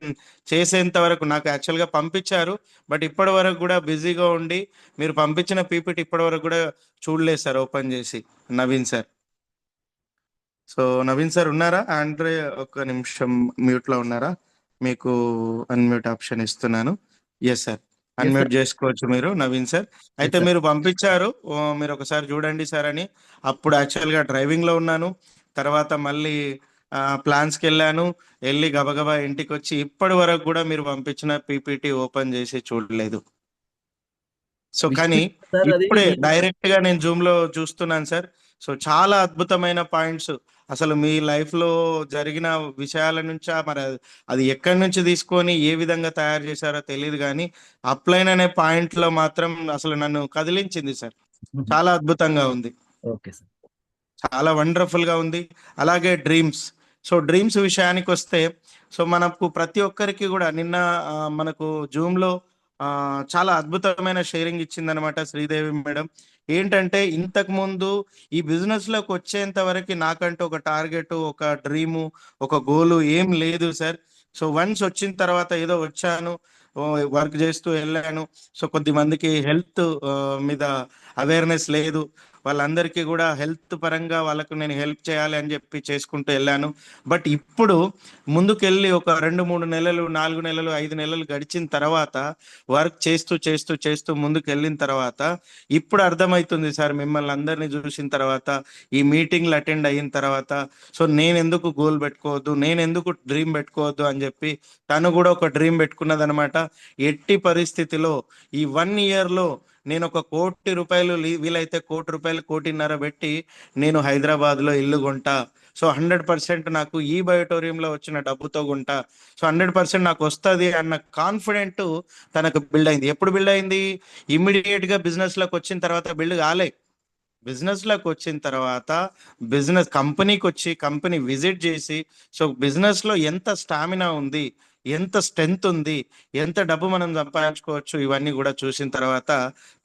చేసేంత వరకు నాకు యాక్చువల్గా పంపించారు, బట్ ఇప్పటి వరకు కూడా బిజీగా ఉండి మీరు పంపించిన పీపీటీ ఇప్పటి వరకు కూడా చూడలేదు సార్ ఓపెన్ చేసి. Naveen sir, so Naveen sir ఉన్నారా? ఆండ్రే ఒక నిమిషం మ్యూట్లో ఉన్నారా? మీకు అన్మ్యూట్ ఆప్షన్ ఇస్తున్నాను. Yes sir, yes unmute sir. చేసుకోవచ్చు మీరు నవీన్ సార్. ఎస్ అయితే సార్. మీరు పంపించారు, మీరు ఒకసారి చూడండి సార్ అని. అప్పుడు యాక్చువల్గా డ్రైవింగ్లో ఉన్నాను. తర్వాత మళ్ళీ ప్లాన్స్కి వెళ్ళాను. వెళ్ళి గబగబా ఇంటికి వచ్చి ఇప్పటి వరకు కూడా మీరు పంపించిన పీపీటీ ఓపెన్ చేసి చూడలేదు. సో కానీ విషయం సార్ అది ఇప్పుడే నేను డైరెక్ట్ గా నేను జూమ్ లో చూస్తున్నాను సార్. సో చాలా అద్భుతమైన పాయింట్స్, అసలు మీ లైఫ్ లో జరిగిన విషయాల నుంచా మరి అది ఎక్కడి నుంచి తీసుకొని ఏ విధంగా తయారు చేశారో తెలియదు, కానీ అప్లైన్ అనే పాయింట్ లో మాత్రం అసలు నన్ను కదిలించింది సార్. చాలా అద్భుతంగా ఉంది, ఓకే సార్. చాలా వండర్ఫుల్ గా ఉంది. అలాగే డ్రీమ్స్, సో డ్రీమ్స్ విషయానికి వస్తే, సో మనకు ప్రతి ఒక్కరికి కూడా నిన్న మనకు జూమ్ లో చాలా అద్భుతమైన షేరింగ్ ఇచ్చిందనమాట శ్రీదేవి మేడం. ఏంటంటే ఇంతకు ముందు ఈ బిజినెస్ లోకి వచ్చేంత వరకు నాకంటూ ఒక టార్గెట్, ఒక డ్రీము, ఒక గోలు ఏం లేదు సార్. సో వన్స్ వచ్చిన తర్వాత ఏదో వచ్చాను, వర్క్ చేస్తూ వెళ్ళాను. సో కొద్ది మందికి హెల్త్ మీద అవేర్నెస్ లేదు, వాళ్ళందరికీ కూడా హెల్త్ పరంగా వాళ్ళకు నేను హెల్ప్ చేయాలి అని చెప్పి చేసుకుంటూ వెళ్ళాను. బట్ ఇప్పుడు ముందుకెళ్ళి ఒక 2-3 నెలలు, 4 నెలలు, 5 నెలలు గడిచిన తర్వాత వర్క్ చేస్తూ చేస్తూ చేస్తూ ముందుకు వెళ్ళిన తర్వాత ఇప్పుడు అర్థమవుతుంది సార్, మిమ్మల్ని అందరినీ చూసిన తర్వాత, ఈ మీటింగ్లు అటెండ్ అయిన తర్వాత, సో నేను ఎందుకు గోల్ పెట్టుకోవద్దు, నేను ఎందుకు డ్రీమ్ పెట్టుకోవద్దు అని చెప్పి తను కూడా ఒక డ్రీమ్ పెట్టుకున్నది అనమాట. ఎట్టి పరిస్థితిలో ఈ 1 ఇయర్లో నేను ఒక 1 కోటి రూపాయలు, వీలైతే 1 కోటి రూపాయలు, 1.5 కోటి పెట్టి నేను హైదరాబాద్లో ఇల్లు కొంటా. సో 100% నాకు ఈ బయోటోరియంలో వచ్చిన డబ్బుతో కొంటా. సో 100% నాకు వస్తుంది అన్న కాన్ఫిడెంట్ తనకు బిల్డ్ అయింది. ఎప్పుడు బిల్డ్ అయింది? ఇమ్మీడియట్ గా బిజినెస్ లోకి వచ్చిన తర్వాత బిల్డ్ కాలే. బిజినెస్ లోకి వచ్చిన తర్వాత, బిజినెస్ కంపెనీకి వచ్చి కంపెనీ విజిట్ చేసి, సో బిజినెస్ లో ఎంత స్టామినా ఉంది, ఎంత స్ట్రెంగ్త్ ఉంది, ఎంత డబ్బు మనం సంపాదించుకోవచ్చు, ఇవన్నీ కూడా చూసిన తర్వాత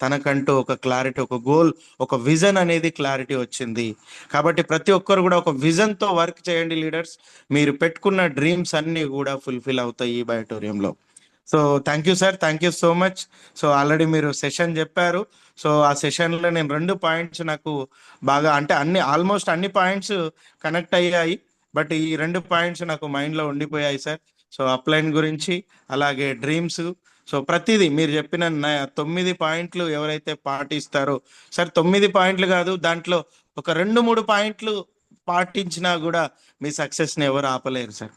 తనకంటూ ఒక క్లారిటీ, ఒక గోల్, ఒక విజన్ అనేది క్లారిటీ వచ్చింది. కాబట్టి ప్రతి ఒక్కరు కూడా ఒక విజన్తో వర్క్ చేయండి లీడర్స్. మీరు పెట్టుకున్న డ్రీమ్స్ అన్నీ కూడా ఫుల్ఫిల్ అవుతాయి ఈ బయోటోరియంలో. So thank you sir, thank you so much. So already మీరు సెషన్ చెప్పారు. సో ఆ సెషన్లో నేను 2 పాయింట్స్ నాకు బాగా, అంటే ఆల్మోస్ట్ అన్ని పాయింట్స్ కనెక్ట్ అయ్యాయి, బట్ ఈ 2 పాయింట్స్ నాకు మైండ్లో ఉండిపోయాయి సార్. సో అప్లైన్ గురించి, అలాగే డ్రీమ్స్. సో ప్రతిదీ మీరు చెప్పిన 9 పాయింట్లు ఎవరైతే పాటిస్తారో సార్, 9 పాయింట్లు కాదు, దాంట్లో ఒక 2-3 పాయింట్లు పాటించినా కూడా మీ సక్సెస్ని ఎవరు ఆపలేరు సార్.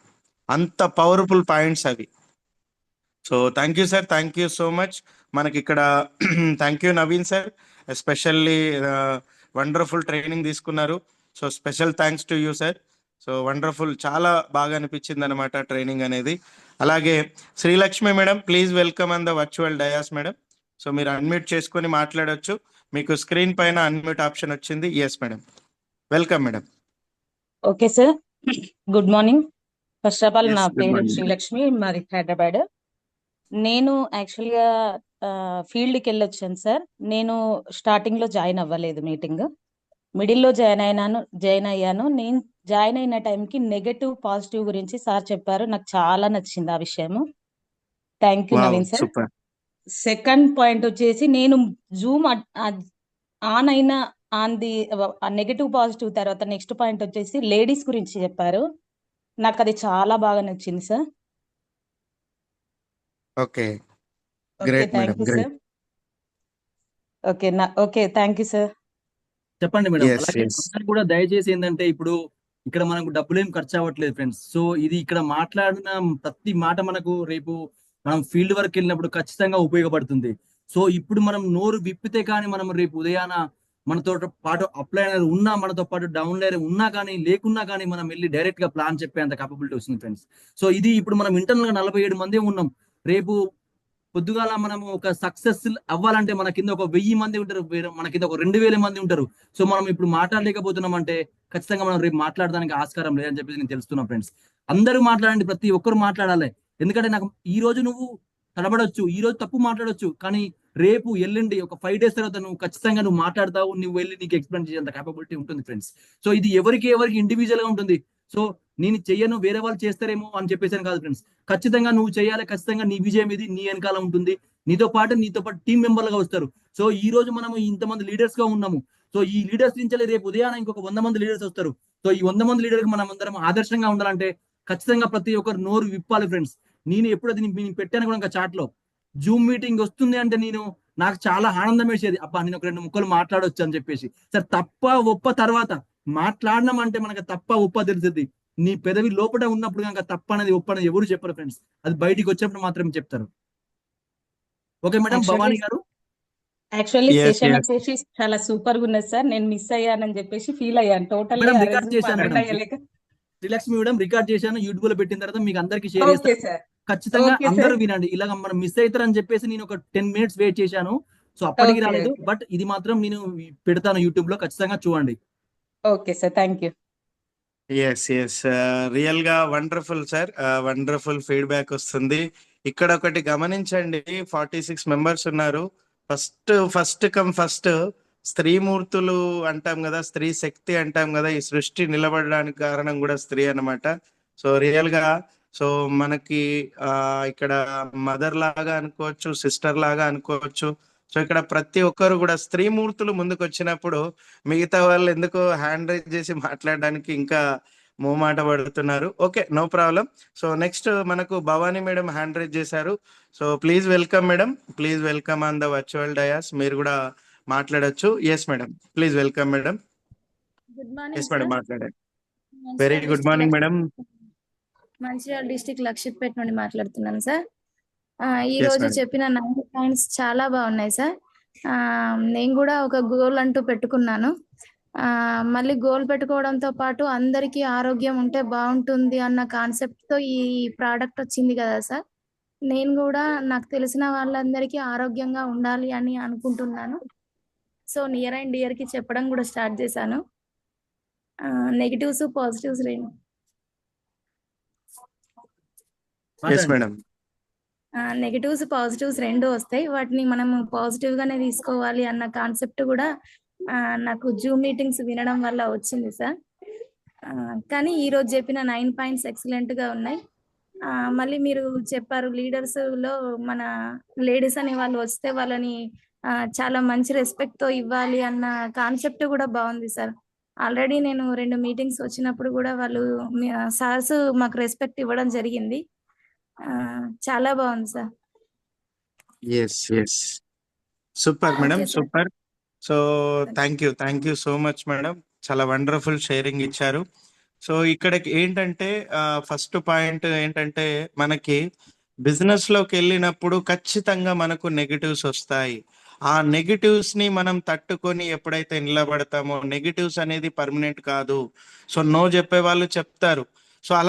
అంత పవర్ఫుల్ పాయింట్స్ అవి. So thank you sir, thank you so much. మనకి ఇక్కడ thank you Naveen sir, especially wonderful training తీసుకున్నారు. So special thanks to you sir. So wonderful, చాలా బాగా అనిపించింది అనమాట ట్రైనింగ్ అనేది. అలాగే Srilakshmi madam, please welcome on the virtual dais madam. So మీరు అన్మ్యూట్ చేసుకొని మాట్లాడొచ్చు. మీకు స్క్రీన్ పైన అన్మ్యూట్ ఆప్షన్ వచ్చింది. Yes madam, welcome madam. Okay sir, good morning. First of all Yes, నా good పేరు morning. శ్రీలక్ష్మి, మాది హైదరాబాద్. నేను యాక్చువల్గా ఫీల్డ్కి వెళ్ళొచ్చాను సార్. నేను స్టార్టింగ్ లో జాయిన్ అవ్వలేదు, మీటింగ్ మిడిల్లో జాయిన్ అయ్యాను. నేను జాయిన్ అయిన టైంకి నెగటివ్ పాజిటివ్ గురించి సార్ చెప్పారు, నాకు చాలా నచ్చింది ఆ విషయము. Thank you wow, Naveen sir. Super. Second point వచ్చేసి, నేను జూమ్ ఆన్ అయిన ఆన్ ది నెగటివ్ పాజిటివ్ తర్వాత నెక్స్ట్ పాయింట్ వచ్చేసి లేడీస్ గురించి చెప్పారు. నాకు అది చాలా బాగా నచ్చింది sir. Okay, okay, great madam, thank you great. Sir. Okay, thank you sir. చెప్పండి మేడం. ఎస్ అలాగే ఎస్ అందరూ కూడా దయచేసి ఏంటంటే, ఇప్పుడు ఇక్కడ మనకు డబ్బులు ఏం ఖర్చు అవ్వట్లేదు ఫ్రెండ్స్. సో ఇది ఇక్కడ మాట్లాడిన ప్రతి మాట మనకు రేపు మనం ఫీల్డ్ వర్క్ వెళ్ళినప్పుడు ఖచ్చితంగా ఉపయోగపడుతుంది. సో ఇప్పుడు మనం నోరు విప్పితే కానీ మనం రేపు ఉదయాన మనతో పాటు అప్లైనర్ ఉన్నా, మనతో పాటు డౌన్లైనర్ ఉన్నా కానీ లేకున్నా కానీ మనం వెళ్ళి డైరెక్ట్ గా ప్లాన్ చెప్పేంత కేపబిలిటీ వస్తుంది ఫ్రెండ్స్. సో ఇది ఇప్పుడు మనం ఇంటర్నల్ గా 47 మంది ఉన్నాం. రేపు పొద్దుగాల మనం ఒక సక్సెస్ అవ్వాలంటే మన కింద ఒక 1000 మంది ఉంటారు, మన కింద ఒక 2000 మంది ఉంటారు. సో మనం ఇప్పుడు మాట్లాడలేకపోతున్నాం అంటే ఖచ్చితంగా మనం రేపు మాట్లాడడానికి ఆస్కారం లేదని చెప్పేసి నేను తెలుస్తున్నా ఫ్రెండ్స్. అందరూ మాట్లాడండి, ప్రతి ఒక్కరు మాట్లాడాలి. ఎందుకంటే నాకు ఈ రోజు నువ్వు తడబడొచ్చు, ఈ రోజు తప్పు మాట్లాడొచ్చు, కానీ రేపు ఎల్లుండి ఒక 5 days తర్వాత నువ్వు ఖచ్చితంగా నువ్వు మాట్లాడతావు, నువ్వు వెళ్ళి నీకు ఎక్స్ప్లెయిన్ చేసేంత కేపబిలిటీ ఉంటుంది ఫ్రెండ్స్. సో ఇది ఎవరికి ఇండివిజువల్ గా ఉంటుంది. సో నేను చెయ్యను, వేరే వాళ్ళు చేస్తారేమో అని చెప్పేసాను కాదు ఫ్రెండ్స్. ఖచ్చితంగా నువ్వు చేయాలి, ఖచ్చితంగా నీ విజయం ఇది నీ వెనకాల ఉంటుంది. నీతో పాటు టీం మెంబర్లుగా వస్తారు. సో ఈ రోజు మనం ఇంతమంది లీడర్స్ గా ఉన్నాము. సో ఈ లీడర్స్ నుంచి రేపు ఉదయాన ఇంకొక 100 మంది లీడర్స్ వస్తారు. సో ఈ 100 మంది లీడర్కి మనం అందరం ఆదర్శంగా ఉండాలంటే ఖచ్చితంగా ప్రతి ఒక్కరు నోరు విప్పాలి ఫ్రెండ్స్. నేను ఎప్పుడైతే నేను పెట్టాను కూడా ఇంకా చాట్ లో జూమ్ మీటింగ్ వస్తుంది అంటే నాకు చాలా ఆనందం వేసేది. అబ్బా నేను ఒక 2 ముక్కలు మాట్లాడొచ్చు అని చెప్పేసి. సార్ తప్ప ఒప్ప తర్వాత మాట్లాడడం అంటే మనకు తప్ప ఒప్ప తెలుస్తుంది. నీ పెదవి లోపల ఉన్నప్పుడు కనుక తప్ప అనేది ఒప్ప అనేది ఎవరు చెప్పరు ఫ్రెండ్స్. అది బయటికి వచ్చినప్పుడు మాత్రమే చెప్తారు. ఓకే మేడం, భవానీ గారు. యాక్చువల్లీ ఎస్ సెషన్ ఎస్ వచ్చేసి చాలా సూపర్ గా ఉన్నది సార్. నేను మిస్ అయ్యానని చెప్పేసి ఫీల్ అయ్యాను టోటల్లీ. మేడం ఆ రికార్డ్ రోజు చేశాను అటెండ్ మేడం. అయ్యలేక. శ్రీలక్ష్మి మేడం రికార్డ్ చేశాను, యూట్యూబ్ లో పెట్టిన తర్వాత మీకు అందరికి షేర్ ఓకే చేస్తాను. సార్, ఖచ్చితంగా ఓకే అందరూ సార్, వినండి. ఇలాగ మనం మిస్ అవుతారని చెప్పేసి నేను ఒక 10 minutes వెయిట్ చేశాను. సో అప్పటికి ఓకే రాలేదు, ఓకే బట్ ఇది మాత్రం నేను పెడతాను యూట్యూబ్ లో, ఖచ్చితంగా చూడండి. Okay sir, thank you. Yes yes real గా వండర్ఫుల్ సార్, వండర్ఫుల్ ఫీడ్బ్యాక్ వస్తుంది. ఇక్కడ ఒకటి గమనించండి, 46 మెంబర్స్ ఉన్నారు. ఫస్ట్ కమ్ ఫస్ట్ స్త్రీమూర్తులు అంటాం కదా, స్త్రీ శక్తి అంటాం కదా, ఈ సృష్టి నిలబడడానికి కారణం కూడా స్త్రీ అన్నమాట. సో రియల్ గా, సో మనకి ఇక్కడ మదర్ లాగా అనుకోవచ్చు, సిస్టర్ లాగా అనుకోవచ్చు. సో ఇక్కడ ప్రతి ఒక్కరు కూడా స్త్రీమూర్తులు ముందుకు వచ్చినప్పుడు మిగతా వాళ్ళు ఎందుకో హ్యాండ్ రైజ్ చేసి మాట్లాడడానికి ఇంకా మోమాట పడుతున్నారు. Okay, no problem. So next మనకు భవానీ మేడం హ్యాండ్ రైజ్ చేశారు. So please welcome madam, please welcome on the virtual dais. మీరు కూడా మాట్లాడొచ్చు. Yes madam, please welcome madam. Good morning yes madam, sir. మాట్లాడండి. Very good morning madam. Mancherial district Luxettipet నుండి మాట్లాడుతున్నాను సార్. ఈ ఎస్ రోజు మేడం. చెప్పిన 90 పాయింట్స్ చాలా బాగున్నాయి సార్. నేను కూడా ఒక గోల్ అంటూ పెట్టుకున్నాను. మళ్ళీ గోల్ పెట్టుకోవడంతో పాటు అందరికీ ఆరోగ్యం ఉంటే బాగుంటుంది అన్న కాన్సెప్ట్ తో ఈ ప్రోడక్ట్ వచ్చింది కదా సార్. నేను కూడా నాకు తెలిసిన వాళ్ళందరికీ ఆరోగ్యంగా ఉండాలి అని అనుకుంటున్నాను. సో నియర్ అండ్ డియర్ కి చెప్పడం కూడా స్టార్ట్ చేశాను. నెగిటివ్స్ పాజిటివ్స్ రెండు. ఎస్ మాట్లాడండి. మేడం. నెగటివ్స్ పాజిటివ్స్ రెండు వస్తాయి. వాటిని మనము పాజిటివ్ గానే తీసుకోవాలి అన్న కాన్సెప్ట్ కూడా నాకు జూమ్ మీటింగ్స్ వినడం వల్ల వచ్చింది సార్. కానీ ఈ రోజు చెప్పిన 9 పాయింట్స్ ఎక్సలెంట్ గా ఉన్నాయి. మళ్ళీ మీరు చెప్పారు లీడర్స్ లో మన లేడీస్ అనే వాళ్ళు వస్తే వాళ్ళని చాలా మంచి రెస్పెక్ట్ తో ఇవ్వాలి అన్న కాన్సెప్ట్ కూడా బాగుంది సార్. ఆల్రెడీ నేను 2 మీటింగ్స్ వచ్చినప్పుడు కూడా వాళ్ళు సార్స్ మాకు రెస్పెక్ట్ ఇవ్వడం జరిగింది. చాలా బాగుంది sir. Yes super madam, okay sir. Super. So thank you so much madam, చాలా వండర్ఫుల్ షేరింగ్ ఇచ్చారు. సో ఇక్కడికి ఏంటంటే ఫస్ట్ పాయింట్ ఏంటంటే మనకి బిజినెస్ లోకి వెళ్ళినప్పుడు ఖచ్చితంగా మనకు నెగటివ్స్ వస్తాయి. ఆ నెగటివ్స్ ని మనం తట్టుకొని ఎప్పుడైతే నిలబడతామో, నెగటివ్స్ అనేది పర్మనెంట్ కాదు. సో నో చెప్పే వాళ్ళు చెప్తారు. సో అలా